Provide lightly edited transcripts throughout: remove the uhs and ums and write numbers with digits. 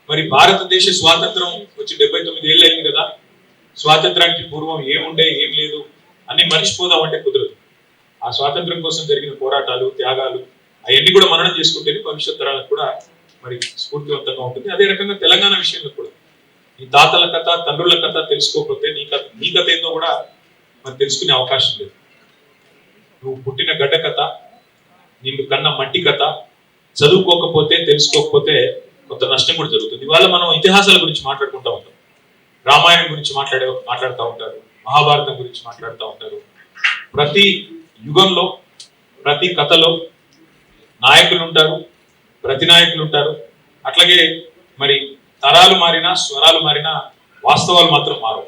మరి భారతదేశ స్వాతంత్రం వచ్చి 79 ఏళ్ళు అయింది కదా, స్వాతంత్రానికి పూర్వం ఏముండే ఏం లేదు అన్ని మర్చిపోదామంటే కుదరదు. ఆ స్వాతంత్రం కోసం జరిగిన పోరాటాలు, త్యాగాలు అవన్నీ కూడా మననం చేసుకుంటేనే భవిష్యత్ తరాలకు కూడా మరి స్ఫూర్తివంతంగా ఉంటుంది. అదే రకంగా తెలంగాణ విషయంలో కూడా ఈ తాతల కథ, తండ్రుల కథ తెలుసుకోకపోతే నీ కథ ఏందో కూడా మరి తెలుసుకునే అవకాశం లేదు. నువ్వు పుట్టిన గడ్డ కథ, నిన్ను కన్న మట్టి కథ చదువుకోకపోతే, తెలుసుకోకపోతే కొంత నష్టం కూడా జరుగుతుంది. ఇవాళ మనం ఇతిహాసాల గురించి మాట్లాడుకుంటూ ఉంటాం, రామాయణం గురించి మాట్లాడుతూ ఉంటారు, మహాభారతం గురించి మాట్లాడుతూ ఉంటారు. ప్రతి యుగంలో, ప్రతి కథలో నాయకులు ఉంటారు, ప్రతినాయకులు ఉంటారు. అట్లాగే మరి తరాలు మారినా, స్వరాలు మారినా వాస్తవాలు మాత్రం మారవు.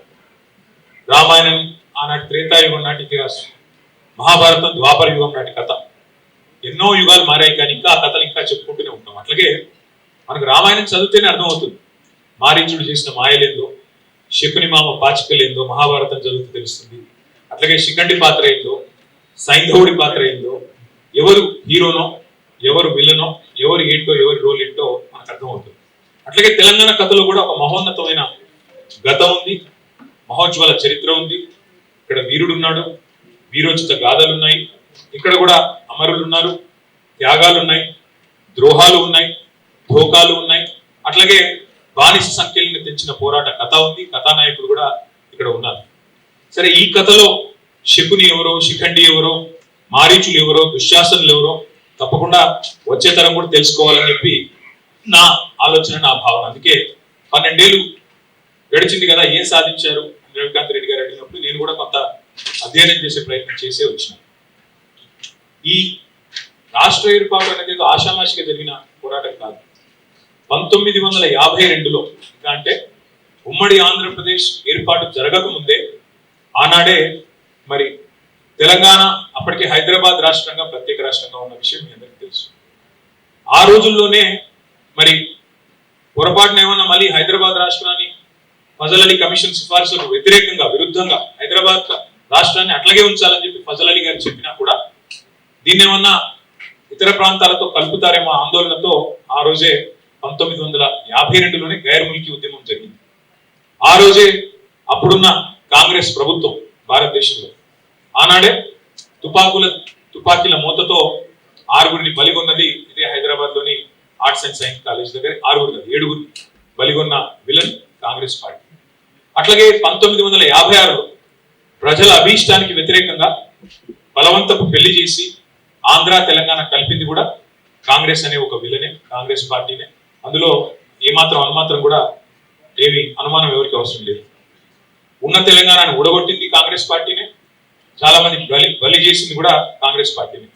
రామాయణం ఆనాటి త్రేతాయుగం నాటి ఇతిహాసం, మహాభారతం ద్వాపర యుగం నాటి కథ. ఎన్నో యుగాలు మారాయి, కానీ ఇంకా ఆ కథలు ఇంకా చెప్పుకుంటూనే ఉంటాం. అట్లాగే మనకు రామాయణం చదివితేనే అర్థమవుతుంది మారీచుడు చేసిన మాయలేందో, శకుని మామ పాచికలేందో మహాభారతం చదివితే తెలుస్తుంది. అట్లాగే శిఖండి పాత్ర ఏందో, సైంధవుడి పాత్ర ఏందో, ఎవరు హీరోనో, ఎవరు విల్లనో, ఎవరు ఏంటో, ఎవరి రోల్ ఏంటో మనకు అర్థమవుతుంది. అట్లాగే తెలంగాణ కథలో కూడా ఒక మహోన్నతమైన గతం ఉంది, మహోజ్వల చరిత్ర ఉంది. ఇక్కడ వీరుడు ఉన్నాడు, వీరోచిత గాథలు ఉన్నాయి, ఇక్కడ కూడా అమరులు ఉన్నారు, త్యాగాలు ఉన్నాయి, ద్రోహాలు ఉన్నాయి, ధోకాలు ఉన్నాయి. అట్లాగే బానిస సంఖ్యలను తెంచిన పోరాట కథ ఉంది, కథానాయకులు కూడా ఇక్కడ ఉన్నారు. సరే, ఈ కథలో శకుని ఎవరో, శిఖండి ఎవరో, మారీచులు ఎవరో, దుశ్శాసనులు ఎవరో తప్పకుండా వచ్చే తరం కూడా తెలుసుకోవాలని చెప్పి నా ఆలోచన, నా భావన. అందుకే 12 ఏళ్ళు గడిచింది కదా, ఏం సాధించారు రవికాంత్ రెడ్డి గారు అడిగినప్పుడు నేను కూడా కొంత అధ్యయనం చేసే ప్రయత్నం చేసే వచ్చిన. ఈ రాష్ట్ర ఏర్పాటు అనేది ఏదో ఆషామాషిగా జరిగిన పోరాటం కాదు. 1952లో, ఇంకా అంటే ఉమ్మడి ఆంధ్రప్రదేశ్ ఏర్పాటు జరగక ముందే ఆనాడే మరి తెలంగాణ అప్పటికే హైదరాబాద్ రాష్ట్రంగా, ప్రత్యేక రాష్ట్రంగా ఉన్న విషయం మీ అందరికీ తెలుసు. ఆ రోజుల్లోనే మరి పొరపాటున ఏమన్నా మళ్ళీ హైదరాబాద్ రాష్ట్రాన్ని ఫజల్ అలీ కమిషన్ సిఫార్సులకు వ్యతిరేకంగా, విరుద్ధంగా హైదరాబాద్ రాష్ట్రాన్ని అట్లాగే ఉంచాలని చెప్పి ఫజల్ అలీ గారు చెప్పినా కూడా దీన్ని ఏమన్నా ఇతర ప్రాంతాలతో కలుపుతారేమో ఆందోళనతో ఆ రోజే 1952లోనే గైర్ ముల్కీ ఉద్యమం జరిగింది. ఆ రోజే అప్పుడున్న కాంగ్రెస్ ప్రభుత్వం భారతదేశంలో ఆనాడే తుపాకీల మూతతో 6గురిని బలిగొన్నది ఇదే హైదరాబాద్ లోని ఆర్ట్స్ అండ్ సైన్స్ కాలేజ్ దగ్గర. 7గురిని బలిగొన్న విలన్ కాంగ్రెస్ పార్టీ. అట్లాగే 1956లో ప్రజల అభీష్టానికి వ్యతిరేకంగా బలవంతపు పెళ్లి చేసి ఆంధ్ర తెలంగాణ కలిపింది కూడా కాంగ్రెస్ అనే ఒక విలనే, కాంగ్రెస్ పార్టీనే. అందులో ఏమాత్రం అనుమాత్రం కూడా ఏమి అనుమానం ఎవరికి అవసరం లేదు. ఉన్న తెలంగాణను ఊడగొట్టింది కాంగ్రెస్ పార్టీనే, చాలా మంది బలి చేసింది కూడా కాంగ్రెస్ పార్టీనే.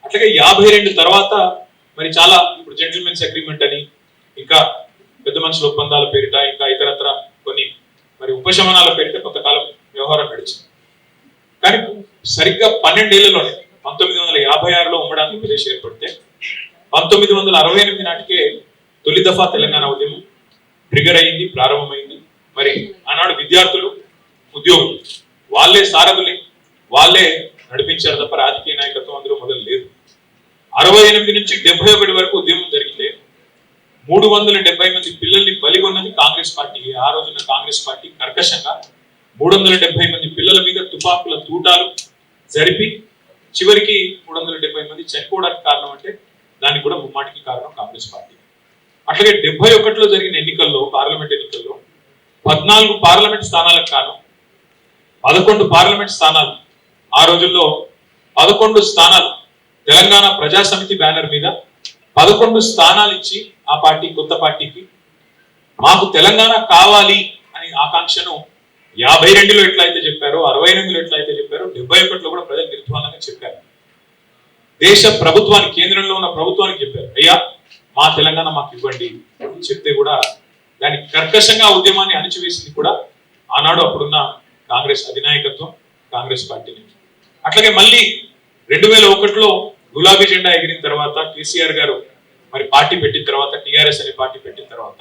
అట్లాగే 52 తర్వాత మరి చాలా ఇప్పుడు జెంటిల్మెన్స్ అగ్రిమెంట్ అని, ఇంకా పెద్ద మనుషుల ఒప్పందాల పేరిట, ఇంకా ఇతరత్ర కొన్ని మరి ఉపశమనాల పేరిట కొంతకాలం వ్యవహారం నడిచింది. కానీ సరిగ్గా 12 ఏళ్లలోనే 1956లో ఉమ్మడి ఆంధ్రప్రదేశ్ ఏర్పడితే 1968 నాటికే తొలి దఫా తెలంగాణ ఉద్యమం ట్రిగర్ అయింది, ప్రారంభమైంది. మరి ఆనాడు విద్యార్థులు, ఉద్యోగులు వాళ్ళే సారథులే, వాళ్ళే నడిపించారు తప్ప రాజకీయ నాయకత్వం అందులో మొదలు లేదు. 68 నుంచి 71 వరకు ఉద్యమం జరిగితే 370 మంది పిల్లల్ని బలిగొన్నది కాంగ్రెస్ పార్టీ. ఆ రోజున కాంగ్రెస్ పార్టీ కర్కశంగా 370 మంది పిల్లల మీద తుపాకుల తూటాలు జరిపి చివరికి 370 మంది చనిపోవడానికి కారణం అంటే దానికి కూడా ముమ్మాటికి కారణం కాంగ్రెస్ పార్టీ. అట్లాగే 71లో జరిగిన ఎన్నికల్లో, పార్లమెంట్ ఎన్నికల్లో 14 పార్లమెంట్ స్థానాలకు కారణం 11 పార్లమెంట్ స్థానాలు. ఆ రోజుల్లో 11 స్థానాలు తెలంగాణ ప్రజాసమితి బ్యానర్ మీద 11 స్థానాలు ఇచ్చి ఆ పార్టీ, కొత్త పార్టీకి మాకు తెలంగాణ కావాలి అని ఆకాంక్షను 52లో ఎట్లయితే చెప్పారో, 68లో ఎట్లయితే చెప్పారో, 71లో కూడా ప్రజలు నిర్ధ్వానంగా చెప్పారు. దేశ ప్రభుత్వానికి, కేంద్రంలో ఉన్న ప్రభుత్వానికి చెప్పారు, అయ్యా మా తెలంగాణ మాకు ఇవ్వండి అని చెప్తే కూడా దానికి కర్కశంగా ఉద్యమాన్ని అణిచివేసింది కూడా ఆనాడు అప్పుడున్న కాంగ్రెస్ అధినాయకత్వం, కాంగ్రెస్ పార్టీ. అట్లాగే మళ్ళీ 2001లో గులాబీ జెండా ఎగిరిన తర్వాత, కేసీఆర్ గారు మరి పార్టీ పెట్టిన తర్వాత, టిఆర్ఎస్ అనే పార్టీ పెట్టిన తర్వాత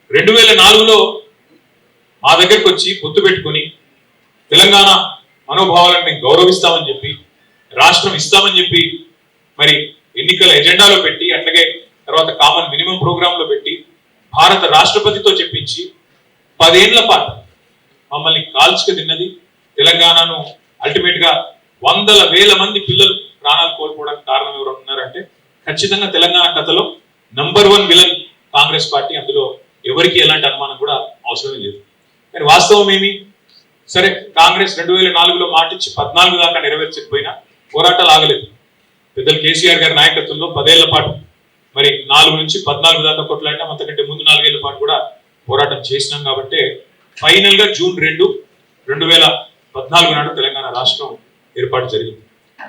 2004లో మా దగ్గరకు వచ్చి పొత్తు పెట్టుకొని తెలంగాణ మనోభావాలను మేము గౌరవిస్తామని చెప్పి, రాష్ట్రం ఇస్తామని చెప్పి మరి ఎన్నికల ఎజెండాలో పెట్టి, అట్లాగే తర్వాత కామన్ మినిమం ప్రోగ్రామ్ లో పెట్టి భారత రాష్ట్రపతితో చెప్పించి 10 ఏళ్ల పాటు మమ్మల్ని కాల్చుకు తిన్నది తెలంగాణను. అల్టిమేట్ గా వందల వేల మంది పిల్లలు ప్రాణాలు కోల్పోవడానికి కారణం ఎవరు ఉన్నారంటే ఖచ్చితంగా తెలంగాణ కథలో నంబర్ 1 విలన్ కాంగ్రెస్ పార్టీ. అందులో ఎవరికి ఎలాంటి అనుమానం కూడా అవసరం లేదు. కానీ వాస్తవం ఏమి? సరే, కాంగ్రెస్ 2004లో మాటిచ్చి 14 దాకా నెరవేర్చకపోయినా పోరాటాలు ఆగలేదు. పెద్దలు కేసీఆర్ గారి నాయకత్వంలో 10 ఏళ్ల పాటు మరి 4 నుంచి 14 దాకా కొట్లాడినాం. అంతకంటే ముందు 4 ఏళ్ల పాటు కూడా పోరాటం చేసినాం. కాబట్టి ఫైనల్ గా జూన్ 2, 2014 నాడు తెలంగాణ రాష్ట్రం ఏర్పాటు జరిగింది.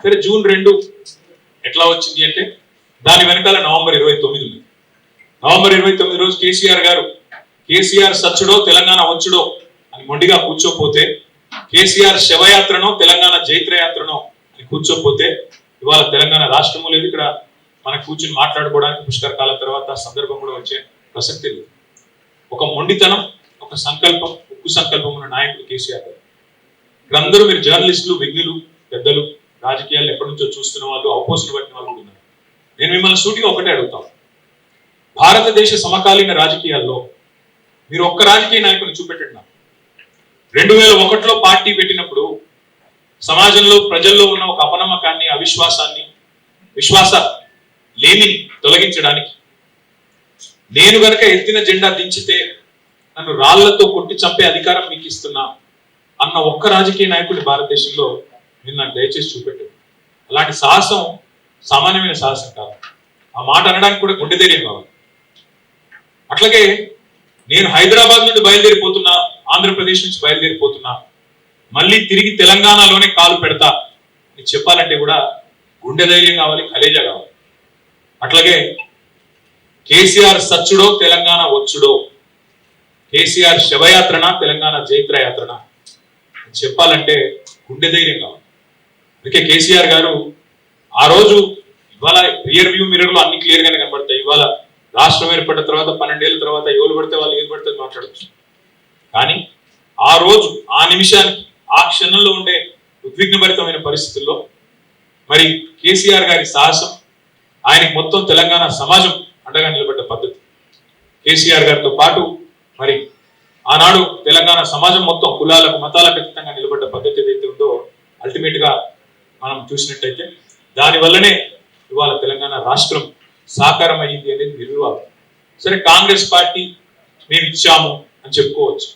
సరే, జూన్ 2 ఎట్లా వచ్చింది అంటే దాని వెనకాల నవంబర్ 29 ఉంది. నవంబర్ 29 రోజు కేసీఆర్ సచ్చుడో తెలంగాణ వచ్చుడో అని మొండిగా కూర్చోపోతే, కేసీఆర్ శవయాత్రనో తెలంగాణ జైత్రయాత్రనో అని కూర్చోపోతే ఇవాళ తెలంగాణ రాష్ట్రము లేదు. ఇక్కడ మనం కూర్చుని మాట్లాడుకోవడానికి పుష్కర కాలం తర్వాత సందర్భం కూడా వచ్చే ప్రసక్తి లేదు. ఒక మొండితనం, ఒక సంకల్పం, ఉక్కు సంకల్పం ఉన్న నాయకుడు కేసీఆర్ గారు. ఇక్కడందరూ మీరు జర్నలిస్టులు, విజ్ఞులు, పెద్దలు, రాజకీయాలు ఎప్పటి నుంచో చూస్తున్న వాళ్ళు, అవపోసన పట్టిన వాళ్ళు ఉన్నారు. నేను మిమ్మల్ని సూటిగా ఒకటే అడుగుతాను. భారతదేశ సమకాలీన రాజకీయాల్లో మీరు ఒక్క రాజకీయ నాయకుని చూపెట్టండి నాకు. 2001లో పార్టీ పెట్టినప్పుడు సమాజంలో ప్రజల్లో ఉన్న ఒక అపనమ్మకాన్ని, అవిశ్వాసాన్ని, విశ్వాస లేమిని తొలగించడానికి నేను గనక ఎత్తిన జెండా దించితే నన్ను రాళ్లతో కొట్టి చంపే అధికారం మీకు ఇస్తున్నా అన్న ఒక్క రాజకీయ నాయకుడి భారతదేశంలో మీరు నాకు దయచేసి చూపెట్టారు. అలాంటి సాహసం సామాన్యమైన సాహసం కాదు. ఆ మాట అనడానికి కూడా గుండె ధైర్యం కావాలి. అట్లాగే నేను హైదరాబాద్ నుండి బయలుదేరిపోతున్నా, ఆంధ్రప్రదేశ్ నుంచి బయలుదేరిపోతున్నా, మళ్ళీ తిరిగి తెలంగాణలోనే కాలు పెడతా అని చెప్పాలంటే కూడా గుండె ధైర్యం కావాలి, కలేజా కావాలి. అట్లాగే కేసీఆర్ సచ్చుడో తెలంగాణ వచ్చుడో, కేసీఆర్ శవయాత్రన తెలంగాణ జైత్రయాత్రన చెప్పాలంటే గుండె ధైర్యం కావాలి. అందుకే కేసీఆర్ గారు ఆ రోజు, ఇవాళ రియర్ వ్యూ మిర్రర్ లో అన్ని క్లియర్ గానే కనబడతాయి. ఇవాళ రాష్ట్రం ఏర్పడిన తర్వాత 12 ఏళ్ళ తర్వాత ఎవరు పడితే వాళ్ళు ఏది పడితే మాట్లాడచ్చు. కానీ ఆ రోజు, ఆ నిమిషానికి, ఆ క్షణంలో ఉండే ఉద్విగ్నభరితమైన పరిస్థితుల్లో మరి కేసీఆర్ గారి సాహసం, ఆయనకి మొత్తం తెలంగాణ సమాజం అండగా నిలబడ్డ పద్ధతి, కేసీఆర్ గారితో పాటు మరి ఆనాడు తెలంగాణ సమాజం మొత్తం కులాలకు, మతాలకు అతీతంగా నిలబడ్డ పద్ధతి ఏదైతే ఉందో అల్టిమేట్ గా మనం చూసినట్టయితే దానివల్లనే ఇవాళ తెలంగాణ రాష్ట్రం సాకారం అయ్యింది అనేది నిర్వివాదం. సరే, కాంగ్రెస్ పార్టీ మేము ఇచ్చాము అని చెప్పుకోవచ్చు.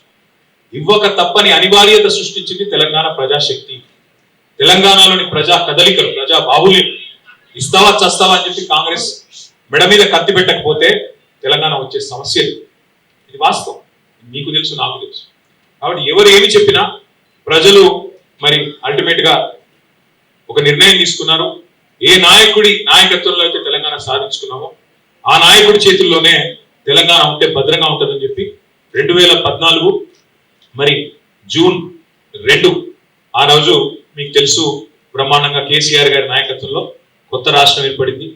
ఇవ్వక తప్పని అనివార్యత సృష్టించింది తెలంగాణ ప్రజాశక్తి. తెలంగాణలోని ప్రజా కదలికలు, ప్రజా బాహుల్యం, ఇస్తావా చస్తావా అని చెప్పి కాంగ్రెస్ మెడ మీద కత్తి పెట్టకపోతే తెలంగాణ వచ్చే సమస్య. ఇది వాస్తవం, మీకు తెలుసు, నాకు తెలుసు. కాబట్టి ఎవరు ఏమి చెప్పినా ప్రజలు మరి అల్టిమేట్ గా ఒక నిర్ణయం తీసుకున్నారు. ఏ నాయకుడి నాయకత్వంలో అయితే తెలంగాణ సాధించుకున్నామో ఆ నాయకుడి చేతుల్లోనే తెలంగాణ ఉంటే భద్రంగా ఉంటుందని చెప్పి 2014 మరి జూన్ 2 ఆ రోజు మీకు తెలుసు బ్రహ్మాండంగా కేసీఆర్ గారి నాయకత్వంలో కొత్త రాష్ట్రం ఏర్పడింది.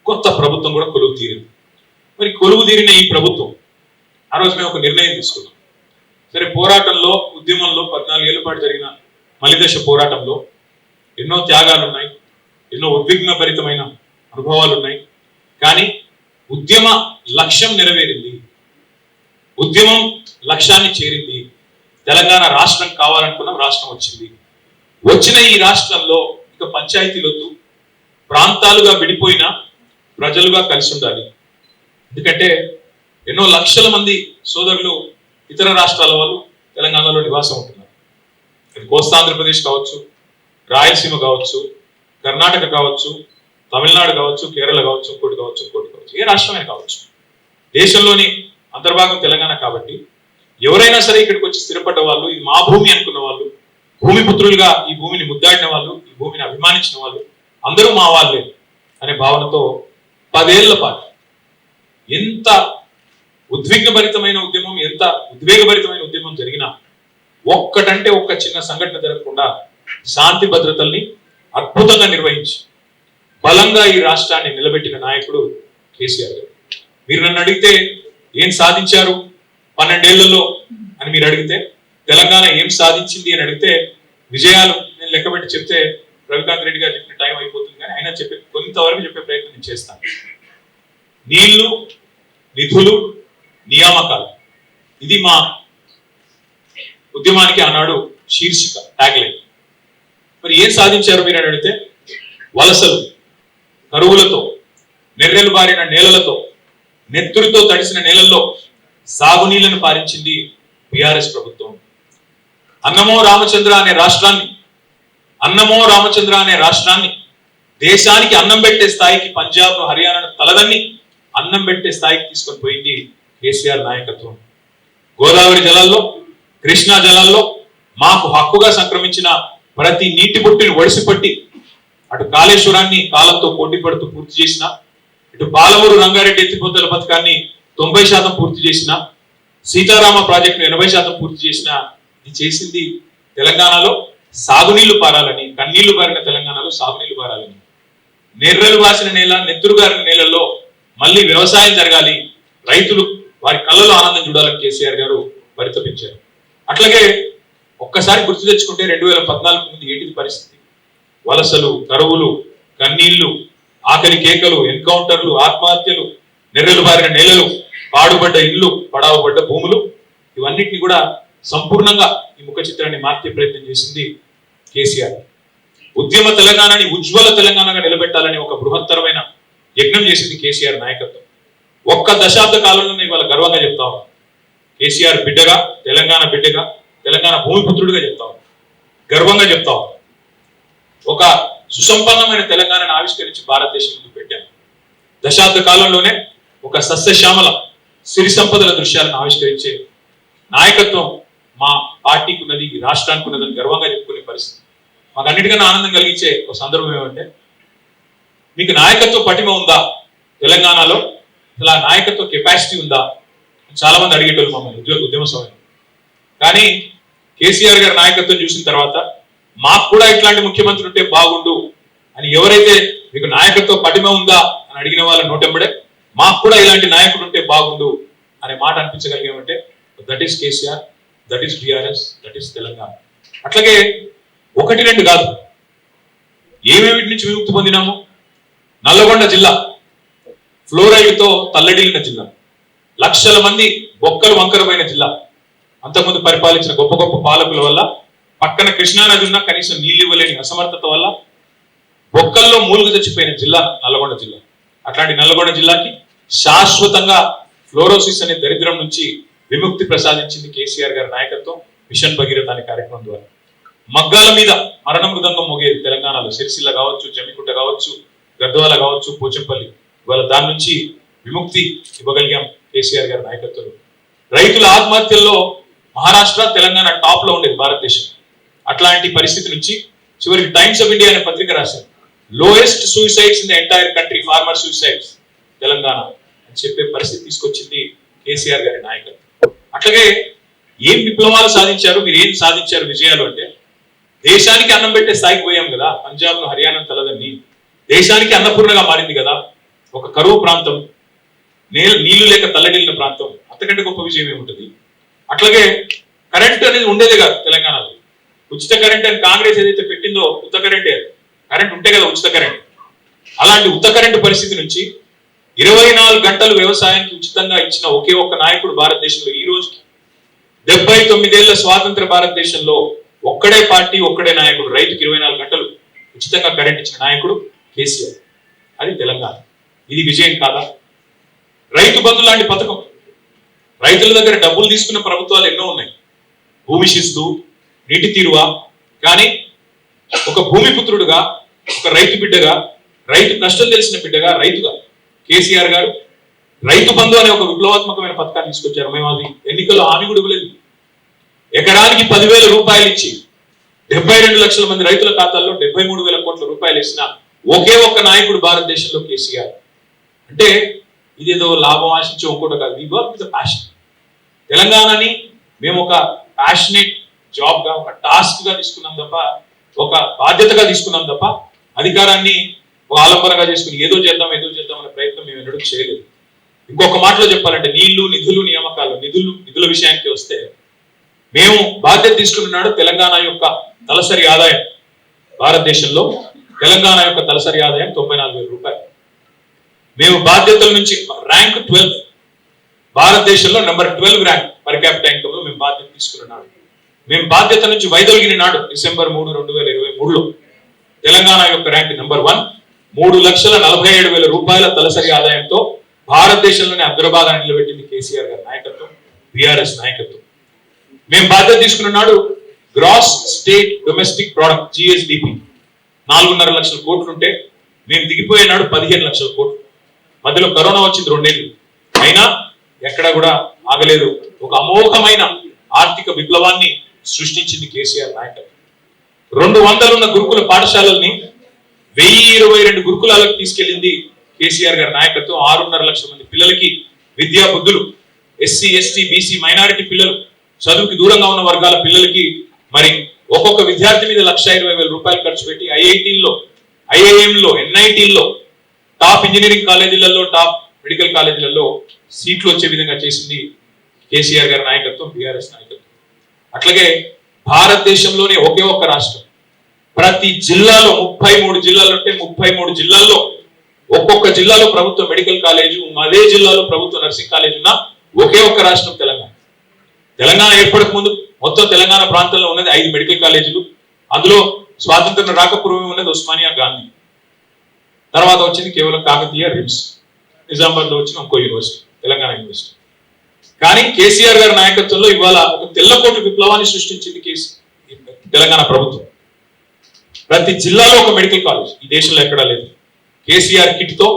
కొత్త ప్రభుత్వం కూడా కొలువు తీరింది. మరి కొలువు తీరిన ఈ ప్రభుత్వం ఆ రోజు మేము ఒక నిర్ణయం తీసుకున్నాం. సరే, పోరాటంలో, ఉద్యమంలో 14 ఏళ్ల పాటు జరిగిన మలిదశ పోరాటంలో ఎన్నో త్యాగాలు ఉన్నాయి, ఎన్నో ఉద్విగ్న భరితమైన అనుభవాలు ఉన్నాయి. కానీ ఉద్యమ లక్ష్యం నెరవేరింది, ఉద్యమం లక్ష్యాన్ని చేరింది. తెలంగాణ రాష్ట్రం కావాలనుకున్నాం, రాష్ట్రం వచ్చింది. వచ్చిన ఈ రాష్ట్రంలో ఇక పంచాయతీలొద్దు, ప్రాంతాలుగా విడిపోయిన ప్రజలుగా కలిసి ఉండాలి. ఎందుకంటే ఎన్నో లక్షల మంది సోదరులు ఇతర రాష్ట్రాల వాళ్ళు తెలంగాణలో నివాసం ఉంటున్నారు. అది కోస్తాంధ్రప్రదేశ్ కావచ్చు, రాయలసీమ కావచ్చు, కర్ణాటక కావచ్చు, తమిళనాడు కావచ్చు, కేరళ కావచ్చు, ఇంకోటి కావచ్చు, ఏ రాష్ట్రమైనా కావచ్చు. దేశంలోని అంతర్భాగం తెలంగాణ. కాబట్టి ఎవరైనా సరే ఇక్కడికి వచ్చి స్థిరపడ్డ వాళ్ళు, ఇది మా భూమి అనుకున్న వాళ్ళు, భూమిపుత్రులుగా ఈ భూమిని ముద్దాడిన వాళ్ళు, ఈ భూమిని అభిమానించిన వాళ్ళు అందరూ మా వాళ్ళే అనే భావనతో 10 ఏళ్ల పాటు ఎంత ఉద్విగ్నభరితమైన ఉద్యమం, ఎంత ఉద్వేగభరితమైన ఉద్యమం జరిగినా ఒక్కటంటే ఒక్క చిన్న సంఘటన జరగకుండా శాంతి భద్రతల్ని అద్భుతంగా నిర్వహించి బలంగా ఈ రాష్ట్రాన్ని నిలబెట్టిన నాయకుడు కేసీఆర్ గారు. మీరు నన్ను అడిగితే ఏం సాధించారు 12 ఏళ్లలో అని మీరు అడిగితే, తెలంగాణ ఏం సాధించింది అని అడిగితే, విజయాలు నేను లెక్కబెట్టి చెప్తే రవికాంత్ రెడ్డి గారు చెప్పిన టైం అయిపోతుంది. కానీ ఆయన చెప్పే కొంతవరకు చెప్పే ప్రయత్నం నేను చేస్తాను. నీళ్లు, నిధులు, నియామకాలు. ఇది మా ఉద్యమానికి ఆనాడు శీర్షిక, ట్యాగ్లైన్. మరి ఏం సాధించారు మీరు అని అడిగితే, వలసలు, కరువులతో, నెర్రెలు బారిన నేలలతో, నెత్తురితో తడిసిన నేలల్లో సాగునీళ్లను పారించింది బీఆర్ఎస్ ప్రభుత్వం. అన్నమో రామచంద్ర అనే రాష్ట్రాన్ని దేశానికి అన్నం పెట్టే స్థాయికి, పంజాబ్ హర్యానా తలదన్ని అన్నం పెట్టే స్థాయికి తీసుకొని పోయింది కేసీఆర్ నాయకత్వం. గోదావరి జలాల్లో, కృష్ణా జలాల్లో మాకు హక్కుగా సంక్రమించిన ప్రతి నీటి బొట్టుని ఒడిసిపట్టి అటు కాళేశ్వరాన్ని కాలంతో పోటీ పడుతూ పూర్తి చేసిన, ఇటు పాలమూరు రంగారెడ్డి ఎత్తిపోతల పథకాన్ని 90% పూర్తి చేసిన, సీతారామ ప్రాజెక్టును 80% పూర్తి చేసిన, ఇది చేసింది తెలంగాణలో సాగునీళ్లు పారాలని, కన్నీళ్లు బారిన తెలంగాణలో సాగునీళ్లు పారాలని, నెర్రలు వాసిన నేల, నెత్తురు గారిన నేలల్లో మళ్ళీ వ్యవసాయం జరగాలి, రైతులు వారి కళ్ళలో ఆనందం చూడాలని కేసీఆర్ గారు పరితపించారు. అట్లాగే ఒక్కసారి గుర్తు తెచ్చుకుంటే 2014 ముందు ఏంటిది పరిస్థితి? వలసలు, కరువులు, కన్నీళ్లు, ఆకలి కేకలు, ఎన్కౌంటర్లు, ఆత్మహత్యలు, నెర్రెలు బారిన నేలలు, పాడుబడ్డ ఇల్లు, పడావబడ్డ భూములు, ఇవన్నిటిని కూడా సంపూర్ణంగా ఈ ముఖ చిత్రాన్ని మార్చే ప్రయత్నం చేసింది కేసీఆర్. ఉద్యమ తెలంగాణని ఉజ్వల తెలంగాణగా నిలబెట్టాలని ఒక బృహత్తరమైన యజ్ఞం చేసింది కేసీఆర్ నాయకత్వం. ఒక్క దశాబ్ద కాలంలోనే ఇవాళ గర్వంగా చెప్తా ఉన్నాం, కేసీఆర్ బిడ్డగా, తెలంగాణ బిడ్డగా, తెలంగాణ భూమిపుత్రుడిగా చెప్తా ఉన్నాం, గర్వంగా చెప్తా ఉన్నాం. ఒక సుసంపన్నమైన తెలంగాణను ఆవిష్కరించి భారతదేశం ముందు పెట్టాను. దశాబ్ద కాలంలోనే ఒక సస్యశ్యామల సిరి సంపదల దృశ్యాలను ఆవిష్కరించే నాయకత్వం మా పార్టీకి ఉన్నది, రాష్ట్రానికి ఉన్నదని గర్వంగా చెప్పుకునే పరిస్థితి. మాకు అన్నిటికన్నా ఆనందం కలిగించే ఒక సందర్భం ఏమంటే, మీకు నాయకత్వ పటిమ ఉందా తెలంగాణలో, ఇలా నాయకత్వ కెపాసిటీ ఉందా చాలా మంది అడిగేటోళ్ళు మమ్మల్ని ఉద్యమ సమయం. కానీ కేసీఆర్ గారి నాయకత్వం చూసిన తర్వాత మాకు కూడా ఇట్లాంటి ముఖ్యమంత్రి ఉంటే బాగుండు అని ఎవరైతే మీకు నాయకత్వ పటిమ ఉందా అని అడిగిన వాళ్ళ నోటెంబడే మాకు కూడా ఇలాంటి నాయకుడు ఉంటే బాగుండు అనే మాట అనిపించగలిగామంటే that is KCR, that is BRS, that is Telangana. అట్లాగే 1-2 కాదు, ఏమేమిటి నుంచి విముక్తి పొందినాము? నల్లగొండ జిల్లా ఫ్లోరైడ్తో తల్లడిల్లిన జిల్లా, లక్షల మంది బొక్కలు వంకరమైన జిల్లా, అంతకుముందు పరిపాలించిన గొప్ప గొప్ప పాలకుల వల్ల, పక్కన కృష్ణానది ఉన్న కనీసం నీళ్ళు ఇవ్వలేని అసమర్థత వల్ల బొక్కల్లో మూలుగు తెచ్చిపోయిన జిల్లా నల్లగొండ జిల్లా. అట్లాంటి నల్లగొండ జిల్లాకి శాశ్వతంగా ఫ్లోరోసిస్ అనే దరిద్రం నుంచి విముక్తి ప్రసాదించింది కేసీఆర్ గారి నాయకత్వం, మిషన్ భగీరథ అనే కార్యక్రమం ద్వారా. మగ్గాల మీద మరణ మృదంగం మోగేది తెలంగాణలో, సిరిసిల్ల కావచ్చు, జమ్మికుంట కావచ్చు, గద్వాల కావచ్చు, పోచంపల్లి, ఇవాళ దాని నుంచి విముక్తి ఇవ్వగలిగాం కేసీఆర్ గారి నాయకత్వంలో. రైతుల ఆత్మహత్యల్లో మహారాష్ట్ర, తెలంగాణ టాప్ లో ఉండేది భారతదేశం. అట్లాంటి పరిస్థితి నుంచి చివరికి టైమ్స్ ఆఫ్ ఇండియా అనే పత్రిక రాశారు, lowest suicides in the entire country, farmer suicides Telangana అని చెప్పే పరిస్థితి తీసుకొచ్చింది కేసీఆర్ గారి నాయకత్వం. అట్లాగే ఏం విప్లవాలు సాధించారు, మీరు ఏం సాధించారు విజయాలు అంటే, దేశానికి అన్నం పెట్టే స్థాయికి పోయాం కదా, పంజాబ్ను హర్యానా తలదన్ని దేశానికి అన్నపూర్ణగా మారింది కదా. ఒక కరువు ప్రాంతం, నీళ్లు లేక తల్లడిల్లిన ప్రాంతం, అంతకంటే గొప్ప విజయం ఏముంటుంది? అట్లాగే కరెంట్ అనేది ఉండేదే కాదు తెలంగాణలో. ఉచిత కరెంట్ అని కాంగ్రెస్ ఏదైతే పెట్టిందో ఉత్త కరెంటే, కరెంట్ ఉంటే కదా ఉచిత కరెంట్. అలాంటి ఉత్త కరెంటు పరిస్థితి నుంచి 24 గంటలు వ్యవసాయానికి ఉచితంగా ఇచ్చిన ఒకే ఒక్క నాయకుడు భారతదేశంలో ఈ రోజుకి. 79 ఏళ్ల స్వాతంత్ర భారతదేశంలో ఒక్కడే పార్టీ, ఒక్కడే నాయకుడు, రైతుకి 24 గంటలు ఉచితంగా కరెంట్ ఇచ్చిన నాయకుడు కేసీఆర్. అది తెలంగాణ. ఇది విజయం కాదా? రైతు బంధు లాంటి పథకం, రైతుల దగ్గర డబ్బులు తీసుకున్న ప్రభుత్వాలు ఎన్నో ఉన్నాయి, భూమి శిస్తు, నీటి తీరువా. కానీ ఒక భూమిపుత్రుడుగా, ఒక రైతు బిడ్డగా, రైతు కష్టం తెలిసిన బిడ్డగా, రైతుగా కేసీఆర్ గారు రైతు బంధు అనే ఒక విప్లవాత్మకమైన పథకాన్ని తీసుకొచ్చారు. మేము అది ఎన్నికల్లో హామీ కూడా ఇవ్వలేదు. ఎకరానికి 10,000 రూపాయలు ఇచ్చి 72 లక్షల మంది రైతుల ఖాతాల్లో 73,000 కోట్ల రూపాయలు ఇచ్చిన ఒకే ఒక్క నాయకుడు భారతదేశంలో కేసీఆర్. అంటే ఇదేదో లాభం ఆశించే ఇంకోటి కాదు, వి వర్క్ విత్ ప్యాషన్. తెలంగాణని మేము ఒక ప్యాషనేట్ జాబ్ గా, ఒక టాస్క్ గా తీసుకున్నాం తప్ప, ఒక బాధ్యతగా తీసుకున్నాం తప్ప, అధికారాన్ని ఒక ఆలంబనగా చేసుకుని ఏదో చేద్దాం అనే ప్రయత్నం మేము ఎన్నడూ చేయలేదు. ఇంకొక మాటలో చెప్పాలంటే, నీళ్లు, నిధులు, నియామకాలు, నిధుల విషయానికి వస్తే, మేము బాధ్యత తీసుకున్నాడు తెలంగాణ యొక్క తలసరి ఆదాయం, భారతదేశంలో తెలంగాణ యొక్క తలసరి ఆదాయం 94,000 రూపాయలు. మేము బాధ్యతల నుంచి ర్యాంక్ 12, భారతదేశంలో number 12 rank per capital income లో మేము బాధ్యత తీసుకున్న నాడు, మేము బాధ్యత నుంచి వైదొలిగిన నాడు డిసెంబర్ 3, 2023లో తెలంగాణ యొక్క ర్యాంక్ నెంబర్ 1, 3,47,000 రూపాయల తలసరి ఆదాయంతో భారతదేశంలోనే అగ్రభాగాన్ని నిలబెట్టింది కేసీఆర్ గారి నాయకత్వం, బీఆర్ఎస్ నాయకత్వం. మేము బాధ్యత తీసుకున్న నాడు gross state domestic product GSDP 4.5 లక్షల కోట్లు ఉంటే మేము దిగిపోయే నాడు 15 లక్షల కోట్లు. మధ్యలో కరోనా వచ్చింది 2 ఏళ్ళు, అయినా ఎక్కడ కూడా ఆగలేదు. ఒక అమోఘమైన ఆర్థిక విప్లవాన్ని సృష్టించింది కేసీఆర్ నాయకత్వం. 200 ఉన్న గురుకుల పాఠశాలల్ని 1022 గురుకులాలకు తీసుకెళ్లింది కేసీఆర్ గారి నాయకత్వం. 6.5 లక్షల మంది పిల్లలకి విద్యా బుద్ధులు, ఎస్సీ, ఎస్టీ, బీసీ, మైనారిటీ పిల్లలు, చదువుకి దూరంగా ఉన్న వర్గాల పిల్లలకి మరి ఒక్కొక్క విద్యార్థి మీద 1,20,000 రూపాయలు ఖర్చు పెట్టి ఐఐటీల్లో, ఐఐఎంలో, ఎన్ఐటీల్లో, టాప్ ఇంజనీరింగ్ కాలేజీలలో, టాప్ మెడికల్ కాలేజీలలో సీట్లు వచ్చే విధంగా చేసింది కేసీఆర్ గారి నాయకత్వం, బీఆర్ఎస్ నాయకత్వం. అట్లాగే భారతదేశంలోనే ఒకే ఒక్క రాష్ట్రం, ప్రతి జిల్లాలో 33 జిల్లాలు ఉంటే 33 జిల్లాల్లో ఒక్కొక్క జిల్లాలో ప్రభుత్వ మెడికల్ కాలేజు, అదే జిల్లాలో ప్రభుత్వ నర్సింగ్ కాలేజ్ ఉన్న ఒకే ఒక్క రాష్ట్రం తెలంగాణ. తెలంగాణ ఏర్పడక ముందు మొత్తం తెలంగాణ ప్రాంతంలో ఉన్నది 5 మెడికల్ కాలేజీలు. అందులో స్వాతంత్రం రాకపూర్వం ఉన్నది ఉస్మానియా, గాంధీ. తర్వాత వచ్చింది కేవలం కాకతీయ, రిమ్స్. నిజామాబాద్ లో వచ్చిన ఇంకో యూనివర్సిటీ, తెలంగాణ యూనివర్సిటీ. కానీ కేసీఆర్ గారి నాయకత్వంలో ఇవాళ ఒక తెల్లకోటు విప్లవాన్ని సృష్టించింది తెలంగాణ ప్రభుత్వం. ప్రతి జిల్లాలో ఒక మెడికల్ కాలేజ్, ఈ దేశంలో ఎక్కడా లేదు. కేసీఆర్ కిట్ తో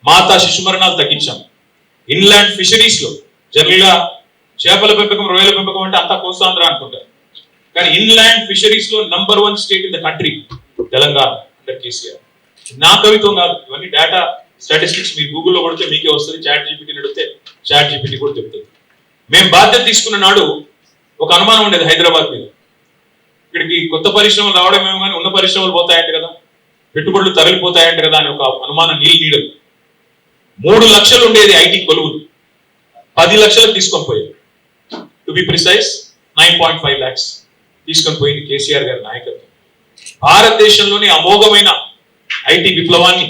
మాతా శిశు మరణాలు తగ్గించాం. ఇన్లాండ్ ఫిషరీస్ లో జనరల్ గా చేపల పెంపకం, రొయ్యల పెంపకం అంటే అంతా కోస్తాంధ్ర అనుకుంటారు, కానీ ఇన్లాండ్ ఫిషరీస్ లో number 1 state in the country Telangana under KCR. నా కవిత్వం కాదు, ఇవన్నీ డేటా స్టాటిస్టిక్స్. మీరు గూగుల్లో కొడితే మీకే వస్తుంది, చాట్ జీపీటీ అడిగితే చాట్ జీపీటీ కూడా చెప్తుంది. మేము బాధ్యత తీసుకున్న నాడు ఒక అనుమానం ఉండేది హైదరాబాద్ మీద, ఇక్కడికి కొత్త పరిశ్రమలు రావడమేమో కానీ ఉన్న పరిశ్రమలు పోతాయంట కదా, పెట్టుబడులు తరలిపోతాయంట కదా అని ఒక అనుమానం నీడదు. 3 లక్షలు ఉండేది ఐటీ కొలువులు, 10 లక్షలకు తీసుకొని పోయారు. టు బి ప్రిసైజ్ 9.5 lakhs తీసుకొని పోయింది కేసీఆర్ గారి నాయకత్వం. భారతదేశంలోని అమోఘమైన ఐటీ విప్లవాన్ని,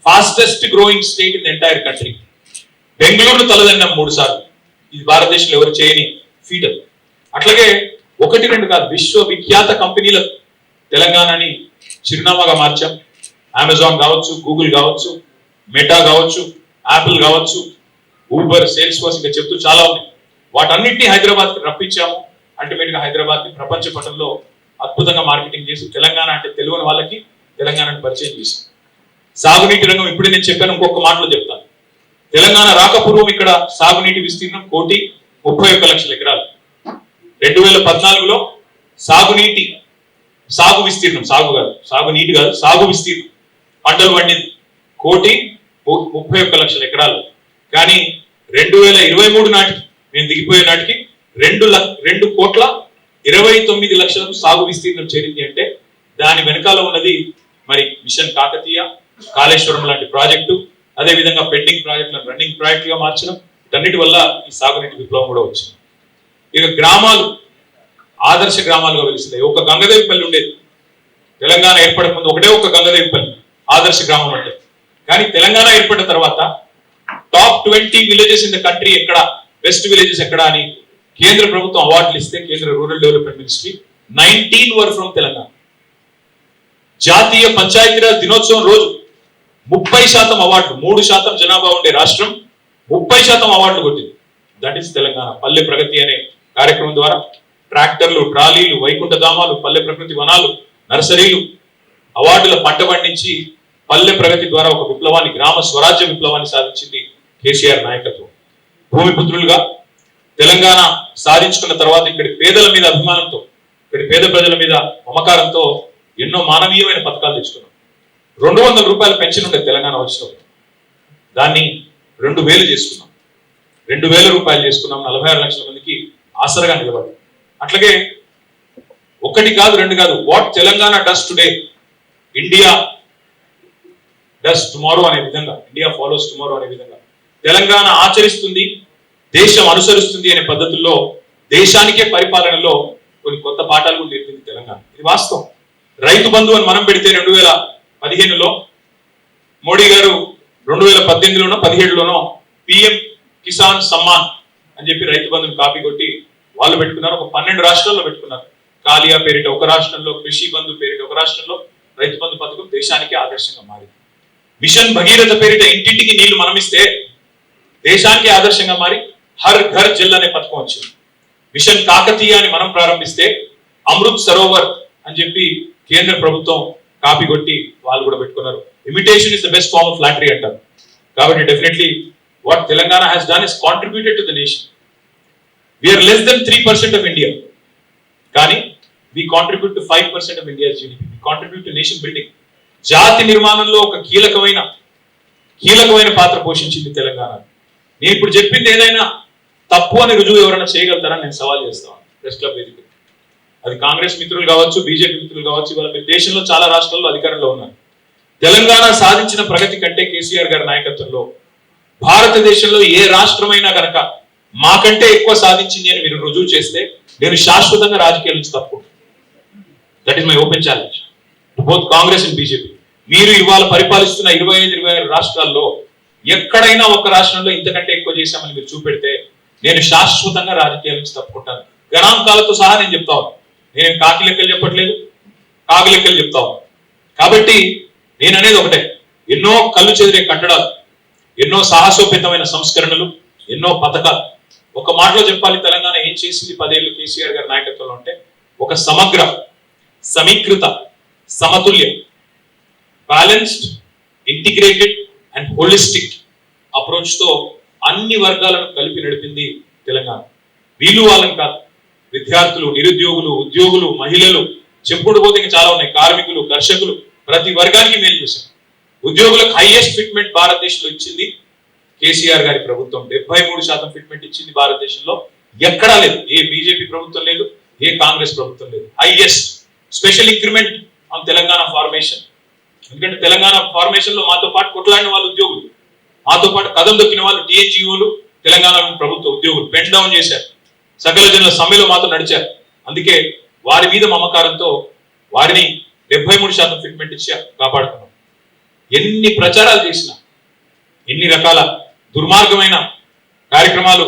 fastest growing state in the entire country, Bengaluru తలదన్నాం 3 సార్లు. ఇది భారతదేశంలో ఎవరు చేయని ఫీటర్. అట్లాగే 1-2 కాదు, విశ్వవిఖ్యాత కంపెనీలకు తెలంగాణని చిరునామాగా మార్చాం. అమెజాన్ కావచ్చు, గూగుల్ కావచ్చు, మెటా కావచ్చు, యాపిల్ కావచ్చు, ఊబర్, సేల్స్ ఫోర్స్, ఇంకా చెప్తూ చాలా ఉన్నాయి. వాటన్నిటిని హైదరాబాద్ కి రప్పించాము. అల్టిమేట్ గా హైదరాబాద్ ని ప్రపంచ పటంలో అద్భుతంగా మార్కెటింగ్ చేసి తెలంగాణ అంటే తెలియని వాళ్ళకి తెలంగాణను పరిచయం చేశాం. సాగునీటి రంగం ఇప్పుడే నేను చెప్పాను, ఇంకొక మాటలో చెప్తాను. తెలంగాణ రాకపూర్వం ఇక్కడ సాగునీటి విస్తీర్ణం 1,31,00,000 ఎకరాలు. 2014లో సాగు విస్తీర్ణం, సాగునీటి కాదు, సాగు విస్తీర్ణం పంటలు పండింది 1,31,00,000 ఎకరాలు. కానీ 2023 నాటికి, మేము దిగిపోయే నాటికి 2,29,00,000 సాగు విస్తీర్ణం చేరింది. అంటే దాని వెనకాల ఉన్నది మరి మిషన్ కాకతీయ, కాళేశ్వరం లాంటి ప్రాజెక్టు, అదే విధంగా పెండింగ్ ప్రాజెక్టులను రన్నింగ్ ప్రాజెక్ట్ గా మార్చడం, వీటన్నిటి వల్ల ఈ సాగునీటి విప్లవం కూడా వచ్చింది. ఇక గ్రామాలు ఆదర్శ గ్రామాలుగా వెలిసినాయి. ఒక గంగదేవిపల్లి ఉండేది తెలంగాణ ఏర్పడక ముందు, ఒకటే ఒక గంగదేవిపల్లి ఆదర్శ గ్రామం అంటే. కానీ తెలంగాణ ఏర్పడిన తర్వాత top 20 villages in the country ఎక్కడ, బెస్ట్ విలేజెస్ ఎక్కడ అని కేంద్ర ప్రభుత్వం అవార్డులు ఇస్తే, కేంద్ర rural development ministry 19 were from Telangana. జాతీయ పంచాయతీరాజ్ దినోత్సవం రోజు 30% అవార్డులు, 3% జనాభా ఉండే రాష్ట్రం 30% అవార్డులు కొట్టింది. That is Telangana. పల్లె ప్రగతి అనే కార్యక్రమం ద్వారా ట్రాక్టర్లు, ట్రాలీలు, వైకుంఠ ధామాలు, పల్లె ప్రకృతి వనాలు, నర్సరీలు, అవార్డుల పంట పండించి పల్లె ప్రగతి ద్వారా ఒక విప్లవాన్ని, గ్రామ స్వరాజ్య విప్లవాన్ని సాధించింది కేసీఆర్ నాయకత్వం. భూమిపుత్రులుగా తెలంగాణ సాధించుకున్న తర్వాత ఇక్కడి పేదల మీద అభిమానంతో, ఇక్కడి పేద ప్రజల మీద మమకారంతో ఎన్నో మానవీయమైన పథకాలు తెచ్చుకున్నాం. 200 రూపాయల పెన్షన్ ఉండేది తెలంగాణ వచ్చినప్పుడు, దాన్ని 2,000 చేసుకున్నాం. 2,000 రూపాయలు చేసుకున్నాం. 46 లక్షల మందికి ఆసరగా నిలబడి. అట్లాగే 1 కాదు 2 కాదు, what Telangana does today India does tomorrow అనే విధంగా, ఇండియా ఫాలోస్ టుమారో అనే విధంగా తెలంగాణ ఆచరిస్తుంది, దేశం అనుసరిస్తుంది అనే పద్ధతుల్లో దేశానికే పరిపాలనలో కొన్ని కొత్త పాఠాలు కూడా నేర్పింది తెలంగాణ. ఇది వాస్తవం. రైతు బంధు అని మనం పెడితే 2015లో, మోడీ గారు 2018లోనో 17లోనో PM కిసాన్ సమ్మాన్ అని చెప్పి రైతు బంధుని కాపీ కొట్టి వాళ్ళు పెట్టుకున్నారు. ఒక 12 రాష్ట్రాల్లో పెట్టుకున్నారు. కాలియా పేరిట ఒక రాష్ట్రంలో, కృషి బంధు పేరిట ఒక రాష్ట్రంలో రైతు బంధు పథకం దేశానికి ఆదర్శంగా మారింది. మిషన్ భగీరథ పేరిట ఇంటింటికి నీళ్లు మనమిస్తే దేశానికి ఆదర్శంగా మారి హర్ ఘర్ జల్ అనే పథకం వచ్చింది. మిషన్ కాకతీయ అని మనం ప్రారంభిస్తే అమృత్ సరోవర్ అని చెప్పి కేంద్ర ప్రభుత్వం కాపీ కొట్టి వాళ్ళు కూడా పెట్టుకున్నారు. Imitation is the best form of flattery అంటారు. కాబట్టి definitely what Telangana has done is contributed to the nation. We are less than 3% of India, కానీ we contribute to 5% of India's GDP. We contribute to nation building. జాతి నిర్మాణంలో ఒక కీలకమైన పాత్ర పోషించింది తెలంగాణ. నేను ఇప్పుడు చెప్పింది ఏదైనా తప్పు అని రుజువు ఎవరైనా చేయగలుగుతారని నేను సవాల్ చేస్తాను ప్రెస్ క్లబ్ వేదిక. అది కాంగ్రెస్ మిత్రులు కావచ్చు, బీజేపీ మిత్రులు కావచ్చు. ఇవాళ మీరు దేశంలో చాలా రాష్ట్రాల్లో అధికారంలో ఉన్నారు. తెలంగాణ సాధించిన ప్రగతి కంటే కేసీఆర్ గారి నాయకత్వంలో భారతదేశంలో ఏ రాష్ట్రమైనా కనుక మాకంటే ఎక్కువ సాధించింది అని మీరు రుజువు చేస్తే నేను శాశ్వతంగా రాజకీయాల నుంచి తప్పుకుంటాను. That is my open challenge to both Congress and BJP. మీరు ఇవాళ పరిపాలిస్తున్న 25 రాష్ట్రాల్లో ఎక్కడైనా ఒక రాష్ట్రంలో ఇంతకంటే ఎక్కువ చేశామని మీరు చూపెడితే నేను శాశ్వతంగా రాజకీయాల నుంచి తప్పుకుంటాను. గణాంకాలతో సహా నేను చెప్తా ఉన్నాను. నేను కాకి లెక్కలు చెప్పట్లేదు, కాకి లెక్కలు చెప్తా ఉన్నాను. కాబట్టి నేను అనేది ఒకటే, ఎన్నో కళ్ళు చెదిరే కట్టడాలు, ఎన్నో సాహసోపేతమైన సంస్కరణలు, ఎన్నో పథకాలు. ఒక మాటలో చెప్పాలి, తెలంగాణ ఏం చేసింది 10 ఏళ్ళు కేసీఆర్ గారి నాయకత్వంలో అంటే ఒక సమగ్ర, సమీకృత, సమతుల్య, balanced, integrated and holistic approach తో అన్ని వర్గాలను కలిపి నడిపింది తెలంగాణ. వీళ్ళు వాళ్ళని కాదు, విద్యార్థులు, నిరుద్యోగులు, ఉద్యోగులు, మహిళలు, చెప్పుడు పోతే ఇంకా చాలా ఉన్నాయి, కార్మికులు, కర్షకులు, ప్రతి వర్గానికి మేలు చేశారు. ఉద్యోగులకు హైయెస్ట్ ఫిట్మెంట్ భారతదేశంలో ఇచ్చింది కేసీఆర్ గారి ప్రభుత్వం. 73% ఫిట్మెంట్ ఇచ్చింది భారతదేశంలో. ఎక్కడా లేదు, ఏ బీజేపీ ప్రభుత్వం లేదు, ఏ కాంగ్రెస్ ప్రభుత్వం లేదు. Highest special increment on Telangana formation. ఎందుకంటే తెలంగాణ ఫార్మేషన్ లో మాతో పాటు కొట్లాడిన వాళ్ళు ఉద్యోగులు, మాతో పాటు కదం దొక్కిన వాళ్ళు టీఎన్జిఓలు, తెలంగాణ ప్రభుత్వ ఉద్యోగులు పెన్ డౌన్ చేశారు. సకల జనుల సమ్మెలో మాతో నడిచారు. అందుకే వారి మీద మమకారంతో వారిని 73% ఫిట్మెంట్ ఇచ్చి కాపాడుతున్నాం. ఎన్ని ప్రచారాలు చేసినా, ఎన్ని రకాల దుర్మార్గమైన కార్యక్రమాలు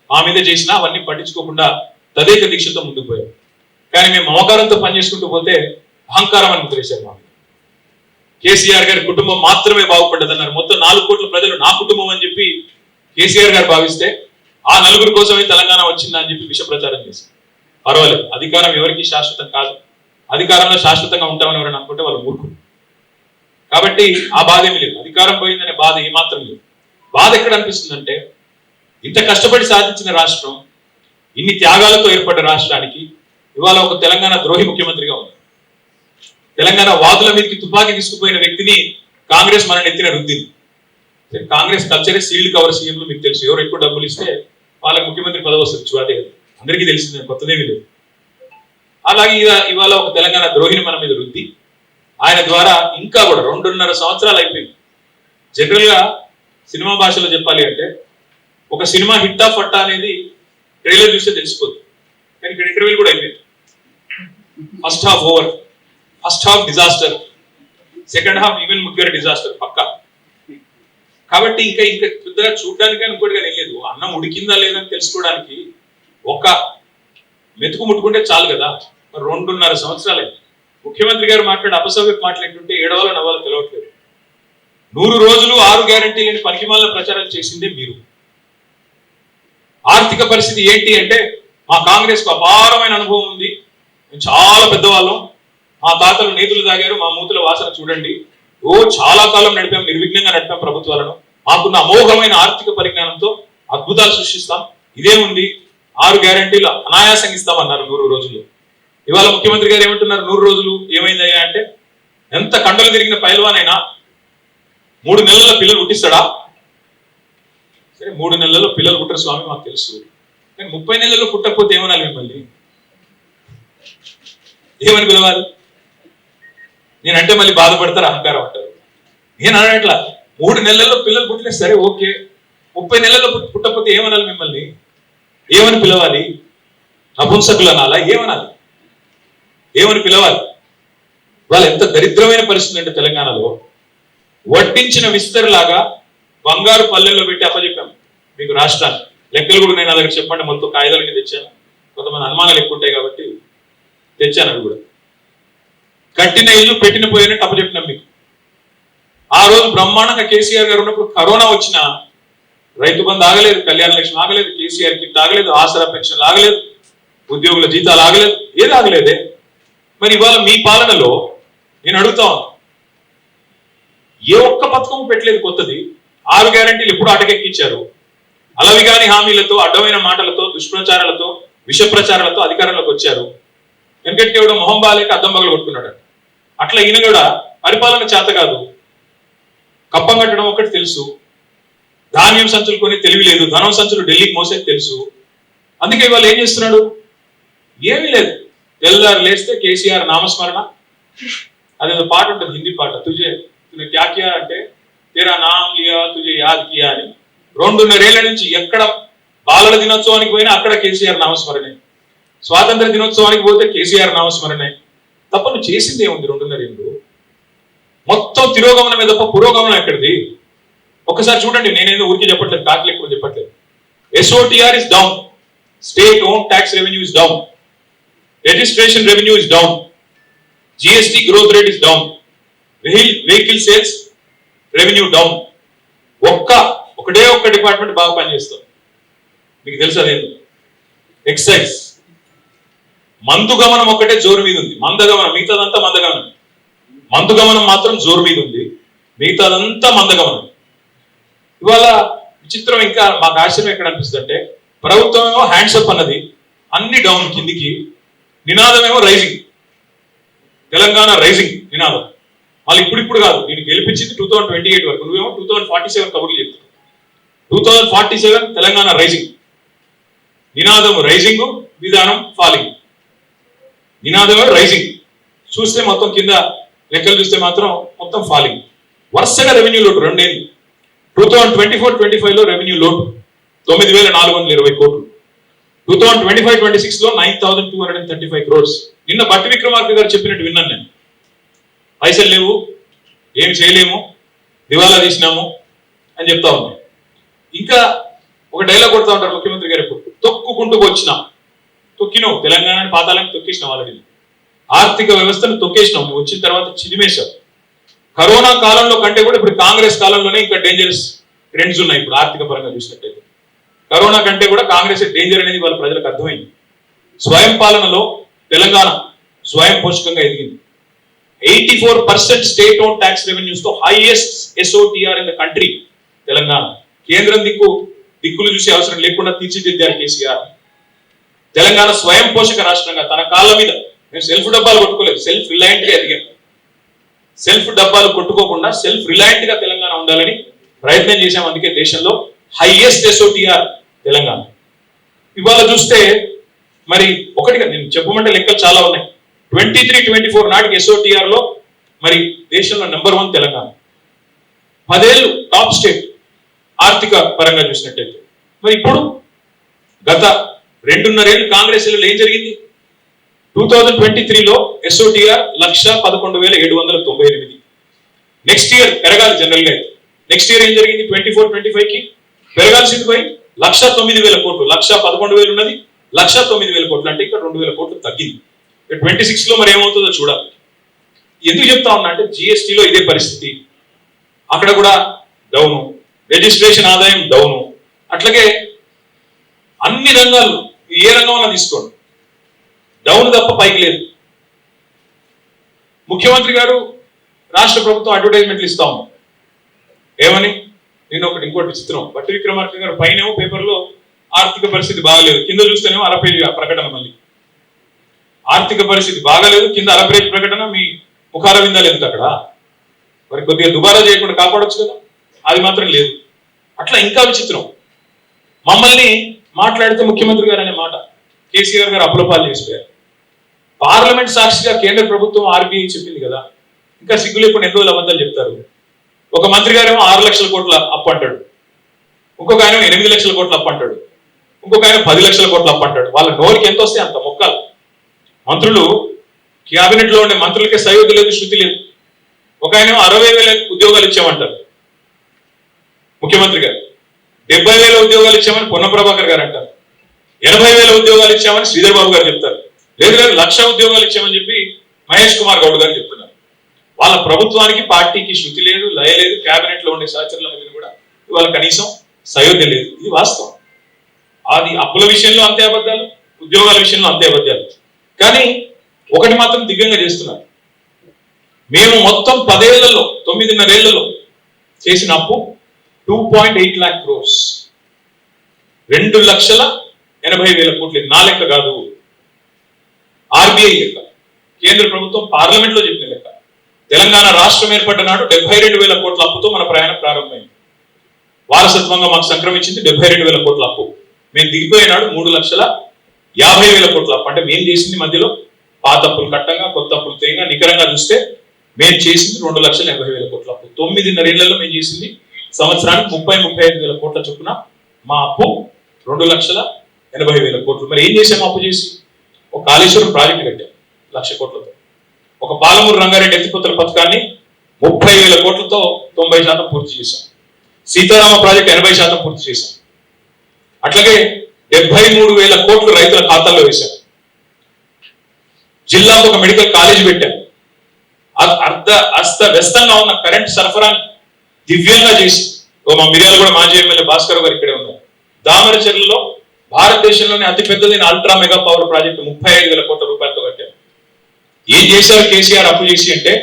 మా మీద చేసినా అవన్నీ పట్టించుకోకుండా తదేక దీక్షతో ముందుకు పోయారు. కానీ మేము మమకారంతో పనిచేసుకుంటూ పోతే అహంకారం అని ముద్రేశారు మా మీద. కేసీఆర్ గారి కుటుంబం మాత్రమే బాగుపడ్డదన్నారు. మొత్తం 4 కోట్ల ప్రజలు నా కుటుంబం అని చెప్పి కేసీఆర్ గారు భావిస్తే ఆ 4 కోసమే తెలంగాణ వచ్చిందా అని చెప్పి విష ప్రచారం చేశారు. పర్వాలేదు, అధికారం ఎవరికి శాశ్వతం కాదు. అధికారంలో శాశ్వతంగా ఉంటామని ఎవరైనా అనుకుంటే వాళ్ళు మూర్ఖులు. కాబట్టి ఆ బాధ ఏమీ లేదు, అధికారం పోయిందనే బాధ ఏమాత్రం లేదు. బాధ ఎక్కడ అనిపిస్తుందంటే, ఇంత కష్టపడి సాధించిన రాష్ట్రం, ఇన్ని త్యాగాలతో ఏర్పడ్డ రాష్ట్రానికి ఇవాళ ఒక తెలంగాణ ద్రోహి ముఖ్యమంత్రిగా ఉంది. తెలంగాణ వాదుల మీదకి తుపాకీ తీసుకుపోయిన వ్యక్తిని కాంగ్రెస్ మన నెత్తిన రుద్దింది. కాంగ్రెస్ కల్చరే సీల్డ్ కవర్ సీఎంలు మీకు తెలుసు. ఎవరు ఎక్కువ డబ్బులు ఇస్తే వాళ్ళకి ముఖ్యమంత్రి పదవి వస్తుంది. అదే అందరికీ తెలిసిందే, కొత్తదేమీ లేదు. అలాగే ఇవాళ ఒక తెలంగాణ ద్రోహిని మన మీద రుద్ది ఆయన ద్వారా ఇంకా కూడా 2.5 సంవత్సరాలు అయిపోయింది. జనరల్ గా సినిమా భాషలో చెప్పాలి అంటే ఒక సినిమా హిట్టా ఫట్టా అనేది ట్రైలర్ చూస్తే తెలిసిపోతుంది. కానీ ఇక్కడ ఇంటర్వ్యూలు కూడా అయిపోయింది. First half over, first half disaster, second half even ముగ్గురు డిజాస్టర్ పక్కా. కాబట్టి ఇంకా పెద్దగా చూడడానికి కానీ ఇంకోటి కానీ లేదు. అన్నం ఉడికిందా లేదని తెలుసుకోవడానికి ఒక మెతుకు ముట్టుకుంటే చాలు కదా. 2.5 సంవత్సరాలు అయింది. ముఖ్యమంత్రి గారు మాట్లాడే అపసవ్యపు మాట్లాడుతుంటే ఏడవాలో నవ్వాలో తెలవట్లేదు. 100 రోజులు 6 గ్యారంటీలని పనికిమాలిన ప్రచారం చేసిందే మీరు. ఆర్థిక పరిస్థితి ఏంటి అంటే, మా కాంగ్రెస్ కు అపారమైన అనుభవం ఉంది, మేము చాలా పెద్దవాళ్ళం, మా తాతలు నేతులు తాగారు, మా మూతుల వాసన చూడండి, చాలా కాలం నడిపాం, నిర్విఘ్నంగా నడిపాం ప్రభుత్వాలను, మాకున్న అమోఘమైన ఆర్థిక పరిజ్ఞానంతో అద్భుతాలు సృష్టిస్తాం, ఇదేముంది 6 గ్యారంటీలు అనాయాసంగా ఇస్తామన్నారు 100 రోజుల్లో. ఇవాళ ముఖ్యమంత్రి గారు ఏమంటున్నారు, 100 రోజులు ఏమైందయ్యా అంటే, ఎంత కండలు తిరిగిన పైల్వానైనా 3 నెలల పిల్లలు పుట్టిస్తాడా? సరే 3 నెలల్లో పిల్లలు పుట్టరు స్వామి మాకు తెలుసు, కానీ 30 నెలల్లో పుట్టకపోతే ఏమనాలి మిమ్మల్ని? ఏమని పిలవాలి? నేనంటే మళ్ళీ బాధపడతారు, అహంకారం అంటారు. నేను అనట్లా, 3 నెలల్లో పిల్లలు పుట్టలే సరే ఓకే, 30 నెలల్లో పుట్టకపోతే ఏమనాలి మిమ్మల్ని? ఏమని పిలవాలి? నపుంసకులు అనాలా? ఏమనాలి? ఏమని పిలవాలి? వాళ్ళు ఎంత దరిద్రమైన పరిస్థితి అంటే తెలంగాణలో వడ్డించిన విస్తరలాగా బంగారు పల్లెల్లో పెట్టి అప్పచెప్పాం. మీకు రాష్ట్రాన్ని. లెక్కలు కూడా నేను నా దగ్గర చెప్పండి, మొత్తం కాగితాలకి తెచ్చాను. కొంతమంది అనుమానాలు ఎక్కువ ఉంటాయి కాబట్టి తెచ్చాను అవి కూడా. కట్టిన ఇల్లు పెట్టిన పోయినట్టు అప్పచెప్పినాం మీకు. ఆ రోజు బ్రహ్మాండంగా కేసీఆర్ గారు ఉన్నప్పుడు కరోనా వచ్చిన రైతు బంధు ఆగలేదు, కళ్యాణ లక్ష్మి ఆగలేదు, కేసీఆర్ కిట్ ఆగలేదు, ఆసరా పెన్షన్ ఆగలేదు, ఉద్యోగుల జీతాలు ఆగలేదు, ఏది ఆగలేదే. మరి ఇవాళ మీ పాలనలో నేను అడుగుతా ఉన్నాను, ఏ ఒక్క పథకం పెట్టలేదు కొత్తది. 6 గ్యారంటీలు ఎప్పుడు అటకెక్కించారు. అలవిగాని హామీలతో, అడ్డమైన మాటలతో, దుష్ప్రచారాలతో, విష ప్రచారాలతో అధికారంలోకి వచ్చారు. వెంకటకి కూడా మొహం బాలేక అద్దం పగలు కొట్టుకున్నాడు. అట్లా ఈయన కూడా పరిపాలన చేత కాదు, కప్పం కట్టడం ఒకటి తెలుసు, ధాన్యం సంచులు కొని తెలివి లేదు, ధనం సంచులు ఢిల్లీకి మోసేది తెలుసు. అందుకే ఇవాళ ఏం చేస్తున్నాడు, ఏమీ లేదు. తెల్లారు లేస్తే కేసీఆర్ నామస్మరణ. అదేదో పాట ఉంటుంది, హిందీ పాట, తుజే క్యా కియా అంటే తేరా నామ్ లియా తుజే యాద్ కియా అని. 2.5 ఏళ్ల నుంచి ఎక్కడ బాలల దినోత్సవానికి పోయినా అక్కడ కేసీఆర్ నామస్మరణే, స్వాతంత్ర దినోత్సవానికి పోతే కేసీఆర్ నామస్మరణే. తప్ప నువ్వు చేసింది ఏముంది 2.5 ఏళ్ళు? మొత్తం తిరోగమనమే తప్ప పురోగమనం ఎక్కడిది? ఒకసారి చూడండి, నేనేదో ఊరికి చెప్పట్లేదు, కాకి ఎక్కువ చెప్పట్లేదు. SOTR is down, state own tax revenue is down, registration revenue is down, GST growth rate is down, vehicle sales revenue down. ఒకటే ఒక్క డిపార్ట్మెంట్ బాగా పనిచేస్తుంది, మీకు తెలుసు అదేంటి? ఎక్సైజ్. మందు గమనం ఒక్కటే జోరు మీద ఉంది, మందగమనం మిగతాదంతా మందగమనం. మందు గమనం మాత్రం జోరు మీద ఉంది, మిగతాదంతా మందగమనం. ఇవాళ విచిత్రం, ఇంకా మాకు ఆశ్చర్యం ఎక్కడ అనిపిస్తుంది అంటే, ప్రభుత్వం ఏమో హ్యాండ్సప్ అన్నది, అన్ని డౌన్ కిందికి, నినాదం ఏమో రైజింగ్, తెలంగాణ రైజింగ్ నినాదం. వాళ్ళు ఇప్పుడు కాదు, నేను గెలిపించింది 2028 వరకు, నువ్వేమో 2047 కబుర్లు చెప్తావు. 2047 తెలంగాణ రైజింగ్, నినాదం రైజింగ్, విధానం ఫాలింగ్. నినాదమే రైజింగ్, చూస్తే మొత్తం కింద లెక్కలు చూస్తే మాత్రం మొత్తం ఫాలింగ్. వరుసగా రెవెన్యూ లోటు 2 ఏళ్ళు. 2024-25లో రెవెన్యూ లోటు 9,420 కోట్లు. 2025-26లో 9,235 crores. నిన్న బట్టి విక్రమార్క గారు చెప్పినట్టు విన్నాను నేను, పైసలు లేవు, ఏమి చేయలేము, దివాలా తీసినాము అని చెప్తా ఉన్నాం. ఇంకా ఒక డైలాగ్ కొడతా ఉంటారు ముఖ్యమంత్రి గారు, తొక్కుకుంటూ వచ్చినాం. తొక్కినావు, తెలంగాణని పాతాలని తొక్కేసినావు, ఆల్రెడీ ఆర్థిక వ్యవస్థను తొక్కేసినావు, నువ్వు వచ్చిన తర్వాత చిదిమేశావు. కరోనా కాలంలో కంటే కూడా ఇప్పుడు కాంగ్రెస్ కాలంలోనే ఇంకా డేంజరస్ ట్రెండ్స్ ఉన్నాయి. ఇప్పుడు ఆర్థిక పరంగా చూసినట్టయితే కరోనా కంటే కూడా కాంగ్రెస్ డేంజర్ అనేది వాళ్ళ ప్రజలకు అర్థమైంది. స్వయం పాలనలో తెలంగాణ స్వయం పోషకంగా ఎదిగింది. 84% స్టేట్ ఓన్ ట్యాక్స్ రెవెన్యూస్ తో highest SOTR in the country Telangana. కేంద్రం దిక్కులు చూసే అవసరం లేకుండా తీర్చిదిద్దారు కేసీఆర్. తెలంగాణ స్వయం పోషక రాష్ట్రంగా తన కాళ్ళ మీద, మేము సెల్ఫ్ డబ్బాలు కొట్టుకోలేదు, సెల్ఫ్ రిలయంట్ గా ఎదిగాం. సెల్ఫ్ డబ్బాలు కొట్టుకోకుండా సెల్ఫ్ రిలయంట్ గా తెలంగాణ ఉండాలని ప్రయత్నం చేశాం. అందుకే దేశంలో హైయెస్ట్ ఎస్ఓటిఆర్ తెలంగాణ. ఇవాళ చూస్తే మరి ఒకటిగా నేను చెప్పమంటే లెక్కలు చాలా ఉన్నాయి. 23-24 నాటికి ఎస్ఓటిఆర్ లో మరి దేశంలో నెంబర్ 1 తెలంగాణ. 10 ఏళ్ళు టాప్ స్టేట్ ఆర్థిక పరంగా చూసినట్టయితే. మరి ఇప్పుడు గత 2.5 ఏళ్ళు కాంగ్రెస్ ఏం జరిగింది? 2023లో ఎస్ఓటిఆర్ 1,11,798. నెక్స్ట్ ఇయర్ పెరగాలి జనరల్ గా. నెక్స్ట్ ఇయర్ ఏం జరిగింది? 24-25కి పెరగాల్సింది పోయి 1,09,000 కోట్లు. 1,11,000 ఉన్నది, 1,09,000 కోట్లు, అంటే ఇక్కడ 2,000 కోట్లు తగ్గింది. 26లో మరి ఏమవుతుందో చూడాలి. ఎందుకు చెప్తా ఉన్నా అంటే, జిఎస్టీలో ఇదే పరిస్థితి, అక్కడ కూడా డౌను, రిజిస్ట్రేషన్ ఆదాయం డౌను, అట్లాగే అన్ని రంగాలు ఏ రంగంలో తీసుకోండి డౌన్ తప్ప పైకి లేదు. ముఖ్యమంత్రి గారు రాష్ట్ర ప్రభుత్వం అడ్వర్టైజ్మెంట్లు ఇస్తా ఉన్నాం. ఏమని? నేను ఇంకోటి విచిత్రం, బట్టి విక్రమార్క గారు పైనేమో పేపర్లో ఆర్థిక పరిస్థితి బాగలేదు, కింద చూస్తేనేమో అరపేజీ ప్రకటన. మళ్ళీ ఆర్థిక పరిస్థితి బాగలేదు, కింద అరపేజీ ప్రకటన. మీ ముఖార విందాలు ఎందుకు అక్కడ? మరి కొద్దిగా దుబారా చేయకుండా కాపాడొచ్చు కదా, అది మాత్రం లేదు. అట్లా ఇంకా విచిత్రం, మమ్మల్ని మాట్లాడితే ముఖ్యమంత్రి గారు అనే మాట కేసీఆర్ గారు అప్రపాలు చేసిపోయారు. పార్లమెంట్ సాక్షిగా కేంద్ర ప్రభుత్వం ఆర్బీఐ చెప్పింది కదా, ఇంకా సిగ్గు లేకుండా ఎన్ని రోజులు అబద్ధాలు చెప్తారు. ఒక మంత్రి గారేమో 6 లక్షల కోట్ల అప్పు అంటాడు, ఇంకొక ఆయన 8 లక్షల కోట్ల అప్పు అంటాడు, ఇంకొక ఆయన 10 లక్షల కోట్ల అప్పు అంటాడు. వాళ్ళ నోరుకి ఎంత వస్తే అంత మొక్కలు. మంత్రులు, క్యాబినెట్ లో ఉండే మంత్రులకే సయోధ్య లేదు, శృతి లేదు. ఒక ఆయన 60,000 ఉద్యోగాలు ఇచ్చామంటారు ముఖ్యమంత్రి గారు. 70,000 ఉద్యోగాలు ఇచ్చామని పొన్న ప్రభాకర్ గారు అంటారు, 80,000 ఉద్యోగాలు ఇచ్చామని శ్రీధర్ బాబు గారు చెప్తారు, లేదు 1,00,000 ఉద్యోగాలు ఇచ్చామని చెప్పి మహేష్ కుమార్ గౌడ్ గారు చెప్తున్నారు. వాళ్ళ ప్రభుత్వానికి పార్టీకి శృతి లేదు, లయ లేదు, కేబినెట్ లో ఉండే సహచరుల మధ్య కూడా ఇవాళ కనీసం సయోధ్య లేదు. ఇది వాస్తవం. అది అప్పుల విషయంలో అంతే అబద్ధాలు, ఉద్యోగాల విషయంలో అంతే అబద్ధాలు. కానీ ఒకటి మాత్రం దివ్యంగా చేస్తున్నారు. మేము మొత్తం 10 ఏళ్లలో 9.5 ఏళ్లలో చేసిన అప్పు 2.8 lakh crores, 2,80,000 కోట్లు. నా లెక్క కాదు, ఆర్బీఐ లెక్క, కేంద్ర ప్రభుత్వం పార్లమెంట్ లో చెప్పిన లెక్క. తెలంగాణ రాష్ట్రం ఏర్పడ్డ నాడు 72,000 కోట్ల అప్పుతో మన ప్రయాణం ప్రారంభమైంది. వారసత్వంగా మాకు సంక్రమించింది 72,000 కోట్ల అప్పు. మేము దిగిపోయినాడు 3,50,000 కోట్ల అప్పు. అంటే మేము చేసింది మధ్యలో పాత అప్పులు కట్టంగా, కొత్త అప్పులు తేగా, నికరంగా చూస్తే మేము చేసింది 2,80,000 కోట్ల అప్పు. 9.5 ఏళ్లలో మేము చేసింది సంవత్సరానికి 30-35 కోట్ల చొప్పున మా అప్పు 2,80,000 కోట్లు. మరి ఏం చేసాము అప్పు చేసి? ఒక కాళేశ్వరం ప్రాజెక్టు కట్టాం 1,00,000 కోట్లతో. ఒక పాలమూరు రంగారెడ్డి ఎత్తిపోతల పథకాన్ని 30,000 కోట్లతో 90% పూర్తి చేశాం. సీతారామ ప్రాజెక్టు 80% పూర్తి చేశాం. అట్లాగే 73,000 కోట్లు రైతుల ఖాతాల్లో వేశాం. జిల్లాకు ఒక మెడికల్ కాలేజ్ పెట్టాం. అస్తవ్యస్తంగా ఉన్న కరెంట్ సరఫరాని దివ్యంగా చేసి, మా మిర్యాలు కూడా మాజీ ఎమ్మెల్యే భాస్కర్ గారు ఇక్కడే ఉన్నారు. దామరచెర్లలో భారతదేశంలోనే అతిపెద్దదైన అల్ట్రా మెగా పవర్ ప్రాజెక్టు 35,000 కోట్ల రూపాయలతో కట్టారు. ఏం చేశారు కేసీఆర్ అప్పు చేసి అంటే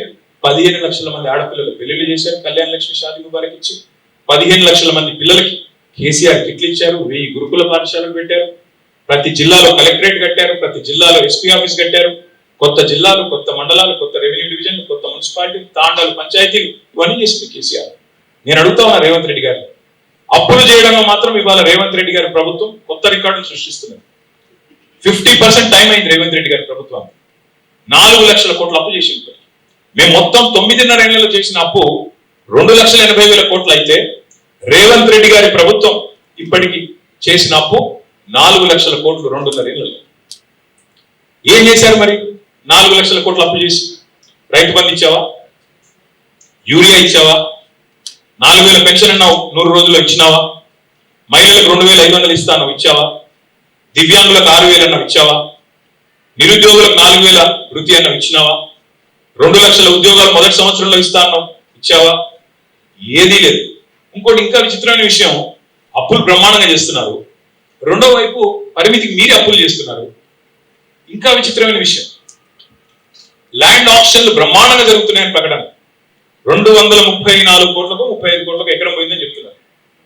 15 లక్షల మంది ఆడపిల్లలు పెళ్లిళ్ళు చేశారు, కళ్యాణ లక్ష్మి షాదీ ముబారక్ ఇచ్చి. 15 లక్షల మంది పిల్లలకి కేసీఆర్ కిట్లు ఇచ్చారు, 1000 గురుకుల పాఠశాలలు పెట్టారు, ప్రతి జిల్లాలో కలెక్టరేట్ కట్టారు, ప్రతి జిల్లాలో ఎస్పీ ఆఫీస్ కట్టారు, కొత్త జిల్లాలు, కొత్త మండలాలు, కొత్త రెవెన్యూ డివిజన్లు, కొత్త మున్సిపాలిటీలు, తాండాలు, పంచాయతీలు, ఇవన్నీ చేసింది కేసీఆర్. నేను అడుగుతా ఉన్నా రేవంత్ రెడ్డి గారు, అప్పులు చేయడంలో మాత్రం ఇవాళ రేవంత్ రెడ్డి గారి ప్రభుత్వం కొత్త రికార్డులు సృష్టిస్తున్నది. 50% టైం అయింది రేవంత్ రెడ్డి గారి ప్రభుత్వం. 4 లక్షల కోట్ల అప్పు చేసింది. మేము మొత్తం 9.5 ఏళ్లలో చేసిన అప్పు 2,80,000 కోట్లు అయితే రేవంత్ రెడ్డి గారి ప్రభుత్వం ఇప్పటికి చేసిన అప్పు 4 లక్షల కోట్లు 2.5 ఏళ్లలో. ఏం చేశారు మరి? 4 లక్షల కోట్ల అప్పు చేసి రైతు బంధు ఇచ్చావా? యూరియా ఇచ్చావా? 4,000 పెన్షన్ అన్నావు 100 రోజుల్లో ఇచ్చినావా? మహిళలకు 2,500 ఇస్తాను ఇచ్చావా? దివ్యాంగులకు 6,000 అన్నావు ఇచ్చావా? నిరుద్యోగులకు 4,000 వృత్తి అన్నావు ఇచ్చినావా? 2 లక్షల ఉద్యోగాలు మొదటి సంవత్సరంలో ఇస్తాను ఇచ్చావా? ఏదీ లేదు. ఇంకోటి ఇంకా విచిత్రమైన విషయం, అప్పులు బ్రహ్మాండంగా చేస్తున్నారు, రెండో వైపు పరిమితికి మీరే అప్పులు చేస్తున్నారు. ఇంకా విచిత్రమైన విషయం, ల్యాండ్ ఆప్షన్లు బ్రహ్మాండంగా జరుగుతున్నాయని ప్రకటన. 234 కోట్లకు 35 కోట్లకు ఎకరం పోయిందని చెప్తున్నారు.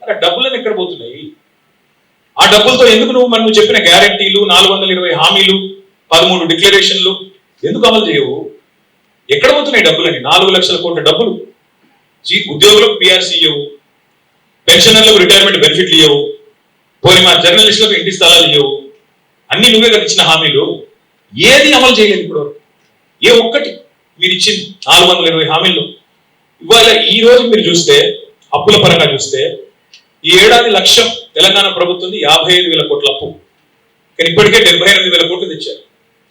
అలా డబ్బులను ఎక్కడ పోతున్నాయి? ఆ డబ్బులతో ఎందుకు నువ్వు చెప్పిన గ్యారంటీలు, 420 హామీలు, 13 డిక్లరేషన్లు ఎందుకు అమలు చేయవు? ఎక్కడ పోతున్నాయి డబ్బులని? 4 లక్షల కోట్ల డబ్బులు ఉద్యోగులకు పిఆర్సీ ఇవ్వవు, పెన్షనర్లకు రిటైర్మెంట్ బెనిఫిట్లు ఇవ్వవు, పోయి మా జర్నలిస్టులకు ఇంటి స్థలాలు ఇవ్వవు. అన్ని నువ్వే కదా ఇచ్చిన హామీలు, ఏది అమలు చేయలేదు ఇప్పుడు. ఏ ఒక్కటి మీరు ఇచ్చింది 420 హామీలు. ఇవాళ ఈ రోజు మీరు చూస్తే అప్పుల పరంగా చూస్తే ఈ ఏడాది లక్ష్యం తెలంగాణ ప్రభుత్వం 55,000 కోట్ల అప్పు, కానీ ఇప్పటికే 78,000 కోట్లు తెచ్చారు.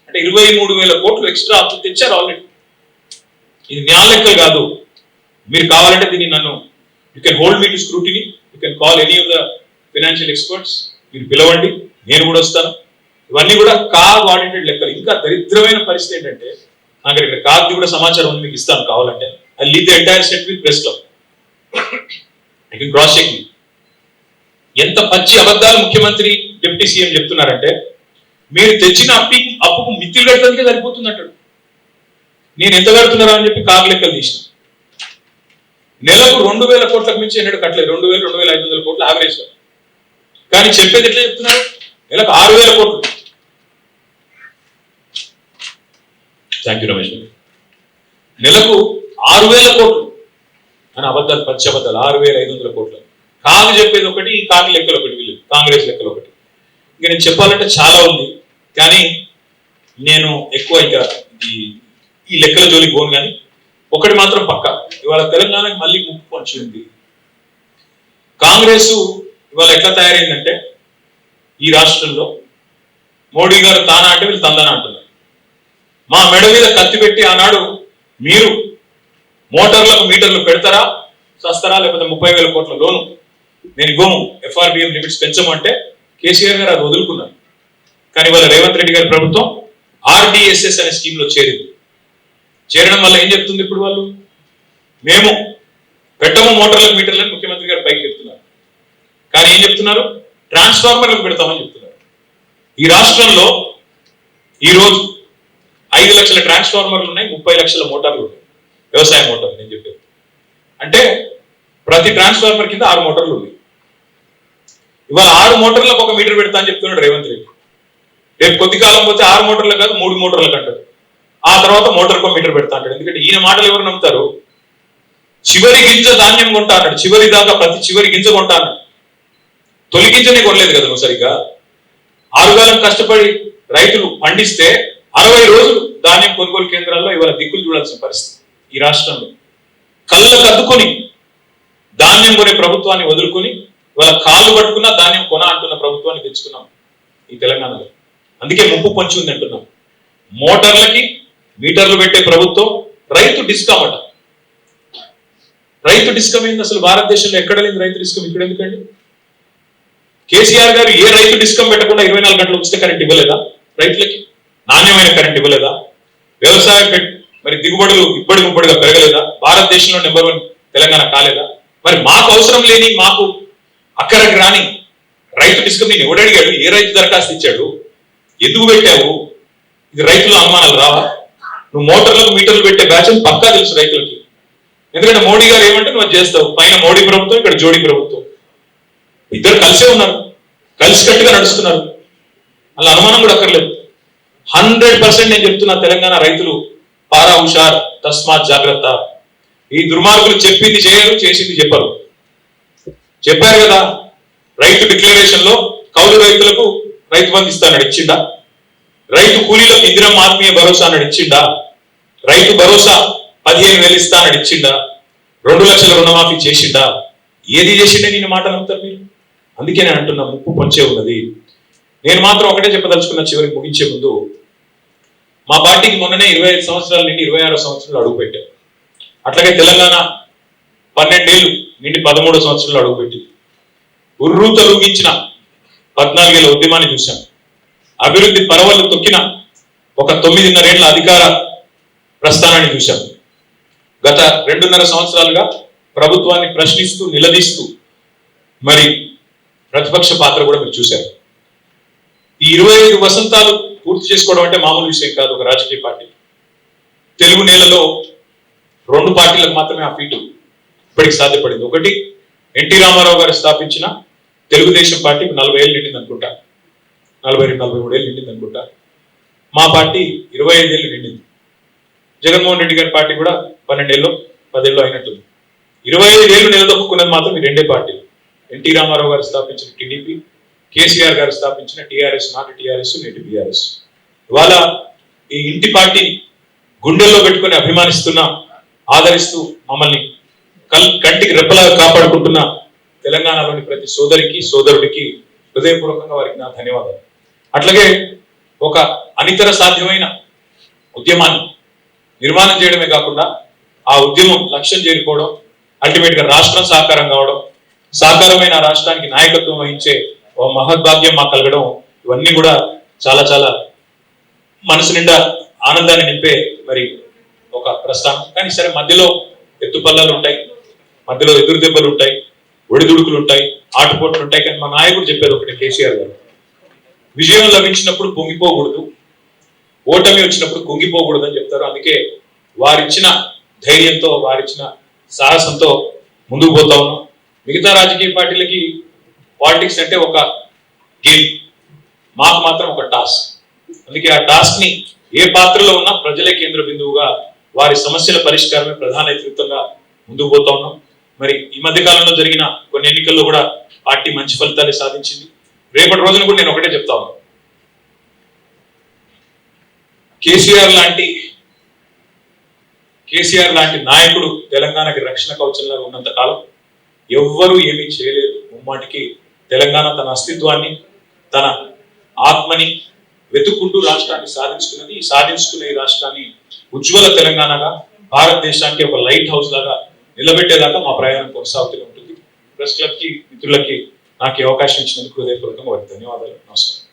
అంటే 23,000 కోట్లు ఎక్స్ట్రా అప్పు తెచ్చారు ఆల్రెడీ. ఇది న్యాయ లెక్కలు కాదు. మీరు కావాలంటే దీన్ని నన్ను you can hold me to scrutiny, you can call any of the financial experts, మీరు పిలవండి, నేను కూడా వస్తాను. ఇవన్నీ కూడా కాగ్ ఆడిటెడ్ లెక్కలు. ఇంకా దరిద్రమైన పరిస్థితి ఏంటంటే, నాకు ఇక్కడ కాగ్ది కూడా సమాచారం ఉంది, మీకు ఇస్తాను కావాలంటే. I leave the entire set with press club, I can cross check మీ. ఎంత పచ్చి అబద్ధాలు ముఖ్యమంత్రి డిప్యూటీ సీఎం చెప్తున్నారంటే, మీరు తెచ్చిన అప్పుకు మిత్తులు కట్టడానికే సరిపోతుందంటాడు. నేను ఎంత కడుతున్నారా అని చెప్పి కాగ్ లెక్కలు తీసిన. నెలకు 2,000 కోట్లకు మించి ఎన్నడూ కట్టలేదు. 2,000, 2,500 కోట్లు యావరేజ్. కానీ చెప్పేది ఎట్లా చెప్తున్నారు? నెలకు 6,000 కోట్లు. థ్యాంక్ యూ రమేష్ గారు. నెలకు 6,000 కోట్లు అని అబద్ధాలు, పచ్చి అబద్ధాలు. 6,500 కోట్లు. కాగు చెప్పేది ఒకటి, కాగి లెక్కలు ఒకటి, వీళ్ళు కాంగ్రెస్ లెక్కలు ఒకటి. ఇంకా నేను చెప్పాలంటే చాలా ఉంది, కానీ నేను ఎక్కువ ఇంకా ఈ లెక్కల జోలికి పోను. కానీ ఒకటి మాత్రం పక్క, ఇవాళ తెలంగాణకి మళ్ళీ ముప్పు పొంచి ఉంది. కాంగ్రెస్ ఇవాళ ఎట్లా తయారైందంటే, ఈ రాష్ట్రంలో మోడీ గారు తానా అంటే వీళ్ళు తందానా అంటున్నారు. మా మెడ మీద కత్తి పెట్టి ఆనాడు మీరు మోటార్లకు మీటర్లు పెడతారా, చస్తారా, లేకపోతే 30,000 కోట్ల లోను నేను ఇవ్వము, FRBM లిమిట్స్ పెంచము అంటే కేసీఆర్ గారు అది వదులుకున్నారు. కానీ వాళ్ళ రేవంత్ రెడ్డి గారి ప్రభుత్వం RDSS అనే స్కీమ్ లో చేరడం వల్ల ఏం చెప్తుంది ఇప్పుడు వాళ్ళు, మేము పెట్టము మోటార్లకు మీటర్లను ముఖ్యమంత్రి గారు పైకి చెప్తున్నారు. కానీ ఏం చెప్తున్నారు, ట్రాన్స్ఫార్మర్లకు పెడతామని చెప్తున్నారు. ఈ రాష్ట్రంలో ఈరోజు 5 లక్షల ట్రాన్స్ఫార్మర్లు ఉన్నాయి, 30 లక్షల మోటార్లు ఉన్నాయి, వ్యవసాయ మోటార్లు. నేను చెప్పేది అంటే ప్రతి ట్రాన్స్ఫార్మర్ కింద 6 మోటార్లు ఉన్నాయి. ఇవాళ 6 మోటార్లకు ఒక మీటర్ పెడతా అని చెప్తున్నాడు రేవంత్ రెడ్డి. రేపు కొద్ది కాలం పోతే 6 మోటార్లు కాదు 3 మోటార్లకు అంటాడు. ఆ తర్వాత మోటార్కో మీటర్ పెడతా అంటాడు. ఎందుకంటే ఈయన మాటలు ఎవరు నమ్ముతారు? చివరి గింజ ధాన్యం కొంటా అన్నాడు, చివరి దాకా ప్రతి చివరి గింజ కొంటా అన్నాడు. తొలి గింజనే కొనలేదు కదా నువ్వు సరిగ్గా. 6 కాలం కష్టపడి రైతులు పండిస్తే 60 రోజులు ధాన్యం కొనుగోలు కేంద్రాల్లో ఇవాళ దిక్కులు చూడాల్సిన పరిస్థితి ఈ రాష్ట్రంలో. కళ్ళకు అద్దుకొని ధాన్యం కొనే ప్రభుత్వాన్ని వదులుకొని ఇవాళ కాళ్ళు పట్టుకున్న ధాన్యం కొన అంటున్న ప్రభుత్వాన్ని తెచ్చుకున్నాం ఈ తెలంగాణలో. అందుకే ముప్పు పొంచి ఉంది అంటున్నాం. మోటార్లకి మీటర్లు పెట్టే ప్రభుత్వం, రైతు డిస్కమ్ అట. రైతు డిస్కమ్ ఏంది అసలు? భారతదేశంలో ఎక్కడ లేదు రైతు డిస్కమ్, ఇక్కడ ఎందుకండి? కేసీఆర్ గారు ఏ రైతు డిస్కమ్ పెట్టకుండా 24 గంటలు ఉచిత కరెంట్ ఇవ్వలేదా రైతులకి? నాణ్యమైన కరెంట్ ఇవ్వలేదా? వ్యవసాయం మరి దిగుబడులు ఇబ్బడిగా పెరగలేదా? భారతదేశంలో నెంబర్ 1 తెలంగాణ కాలేదా? మరి మాకు అవసరం లేని, మాకు అక్కడికి రాని రైతు డిస్కమ్ నేను ఎవడు అడిగాడు? ఏ రైతు దరఖాస్తు ఇచ్చాడు? ఎందుకు పెట్టావు? ఇది రైతుల అనుమానాలు రావా? నువ్వు మోటార్లకు మీటర్లు పెట్టే బ్యాచ్ అని పక్కా తెలుసు రైతులకి. ఎందుకంటే మోడీ గారు ఏమంటే నువ్వు చేస్తావు. పైన మోడీ ప్రభుత్వం, ఇక్కడ జోడీ ప్రభుత్వం, ఇద్దరు కలిసే ఉన్నారు, కలిసికట్టుగా నడుస్తున్నారు. అలా అనుమానం కూడా అక్కర్లేదు. 100% నేను చెప్తున్నా, తెలంగాణ రైతులు పారా హుషార్, తస్మాత్ జాగ్రత్త. ఈ దుర్మార్గులు చెప్పింది చేయరు, చేసింది చెప్పరు. చెప్పారు కదా, రైతు డిక్లరేషన్ లో కౌలు రైతులకు రైతు బంధు ఇస్తానని ఇచ్చిండా? రైతు కూలీలకు ఇందిరమ్మ ఆత్మీయ భరోసా అని ఇచ్చిండా? రైతు భరోసా 15,000 ఇస్తానని ఇచ్చిండా? 2 లక్షల రుణమాఫీ చేసిండా? ఏది చేసిండే నేను మాట నమ్ముతారు మీరు? అందుకే నేను అంటున్నా, ముప్పు పొంచే ఉన్నది. నేను మాత్రం ఒకటే చెప్పదలుచుకున్న చివరికి ముగించే ముందు, మా పార్టీకి మొన్ననే 25 సంవత్సరాల నుండి 26 సంవత్సరాలు అడుగు పెట్టారు. అట్లాగే తెలంగాణ 12 ఏళ్ళు నుండి 13 సంవత్సరాలు అడుగుపెట్టింది. ఉర్రూ తొలగించిన 14 ఏళ్ల ఉద్యమాన్ని చూశాం. అభివృద్ధి పరవలు తొక్కిన ఒక 9.5 ఏళ్ల అధికార ప్రస్థానాన్ని చూశాం. గత 2.5 సంవత్సరాలుగా ప్రభుత్వాన్ని ప్రశ్నిస్తూ, నిలదీస్తూ మరి ప్రతిపక్ష పాత్ర కూడా మీరు చూశారు. ఈ 25 వసంతాలు పూర్తి చేసుకోవడం అంటే మామూలు విషయం కాదు ఒక రాజకీయ పార్టీ. తెలుగు నేలలో 2 పార్టీలకు మాత్రమే ఆ ఫీటు ఇప్పటికి సాధ్యపడింది. ఒకటి ఎన్టీ రామారావు గారు స్థాపించిన తెలుగుదేశం పార్టీకి 40 ఏళ్ళు నిండింది అనుకుంటా, 42-43 ఏళ్ళు నిండింది అనుకుంటా. మా పార్టీ 25 ఏళ్ళు నిండింది. జగన్మోహన్ రెడ్డి గారి పార్టీ కూడా 12 ఏళ్ళు 10 ఏళ్ళు అయినట్టుంది. 25 ఏళ్ళు నిలదొక్కున్నది మాత్రం ఈ 2 పార్టీలు. ఎన్టీ రామారావు గారు స్థాపించిన టీడీపీ, కేసీఆర్ గారు స్థాపించిన టీఆర్ఎస్, నాటి టీఆర్ఎస్, నేటి బీఆర్ఎస్. ఇవాళ ఈ ఇంటి పార్టీ గుండెల్లో పెట్టుకుని అభిమానిస్తున్న, ఆదరిస్తూ మమ్మల్ని కంటికి రెప్పలాగా కాపాడుకుంటున్న తెలంగాణలోని ప్రతి సోదరికి, సోదరుడికి హృదయపూర్వకంగా వారికి నా ధన్యవాదాలు. అట్లాగే ఒక అనితర సాధ్యమైన ఉద్యమాన్ని నిర్మాణం చేయడమే కాకుండా ఆ ఉద్యమం లక్ష్యం చేరుకోవడం, అల్టిమేట్ గా రాష్ట్రం సాకారం కావడం, సాకారమైన రాష్ట్రానికి నాయకత్వం వహించే ఓ మహద్భాగ్యం మాకు కలగడం, ఇవన్నీ కూడా చాలా చాలా మనసు నిండా ఆనందాన్ని నింపే మరి ఒక ప్రస్థానం. కానీ సరే, మధ్యలో ఎత్తుపల్లాలు ఉంటాయి, మధ్యలో ఎదురు దెబ్బలు ఉంటాయి, ఒడిదుడుకులు ఉంటాయి, ఆటుపోట్లు ఉంటాయి. కానీ మా నాయకుడు చెప్పేది ఒకటి, కేసీఆర్ గారు, విజయం లభించినప్పుడు పొంగిపోకూడదు, ఓటమి వచ్చినప్పుడు కుంగిపోకూడదు అని చెప్తారు. అందుకే వారిచ్చిన ధైర్యంతో, వారిచ్చిన సాహసంతో ముందుకు పోతా ఉన్నాం. మిగతా రాజకీయ పార్టీలకి పాలిటిక్స్ అంటే ఒక గేమ్, మాకు మాత్రం ఒక టాస్క్. అందుకే ఆ టాస్క్ ని ఏ పాత్రలో ఉన్నా ప్రజలే కేంద్ర బిందువుగా, వారి సమస్యల పరిష్కారమే ప్రధాన నేతృత్వంగా ముందుకు పోతా ఉన్నాం. మరి ఈ మధ్య కాలంలో జరిగిన కొన్ని ఎన్నికల్లో కూడా పార్టీ మంచి ఫలితాలు సాధించింది. రేపటి రోజున కూడా నేను ఒకటే చెప్తా ఉన్నాను, కేసీఆర్ లాంటి నాయకుడు తెలంగాణకి రక్షణ కవచంలాగా ఉన్నంత కాలం ఎవ్వరూ ఏమీ చేయలేరు. ముమ్మాటికి తెలంగాణ తన అస్తిత్వాన్ని, తన ఆత్మని వెతుక్కుంటూ రాష్ట్రాన్ని సాధించుకున్నది. సాధించుకునే ఈ రాష్ట్రాన్ని ఉజ్వల తెలంగాణగా, భారతదేశానికి ఒక లైట్ హౌస్ లాగా నిలబెట్టేదాకా మా ప్రయాణం కొనసాగుతూనే ఉంటుంది. ప్రెస్ క్లబ్ కి మిత్రులకి నాకు ఈ అవకాశం ఇచ్చినందుకు హృదయపూర్వకంగా వారికి ధన్యవాదాలు. నమస్కారం.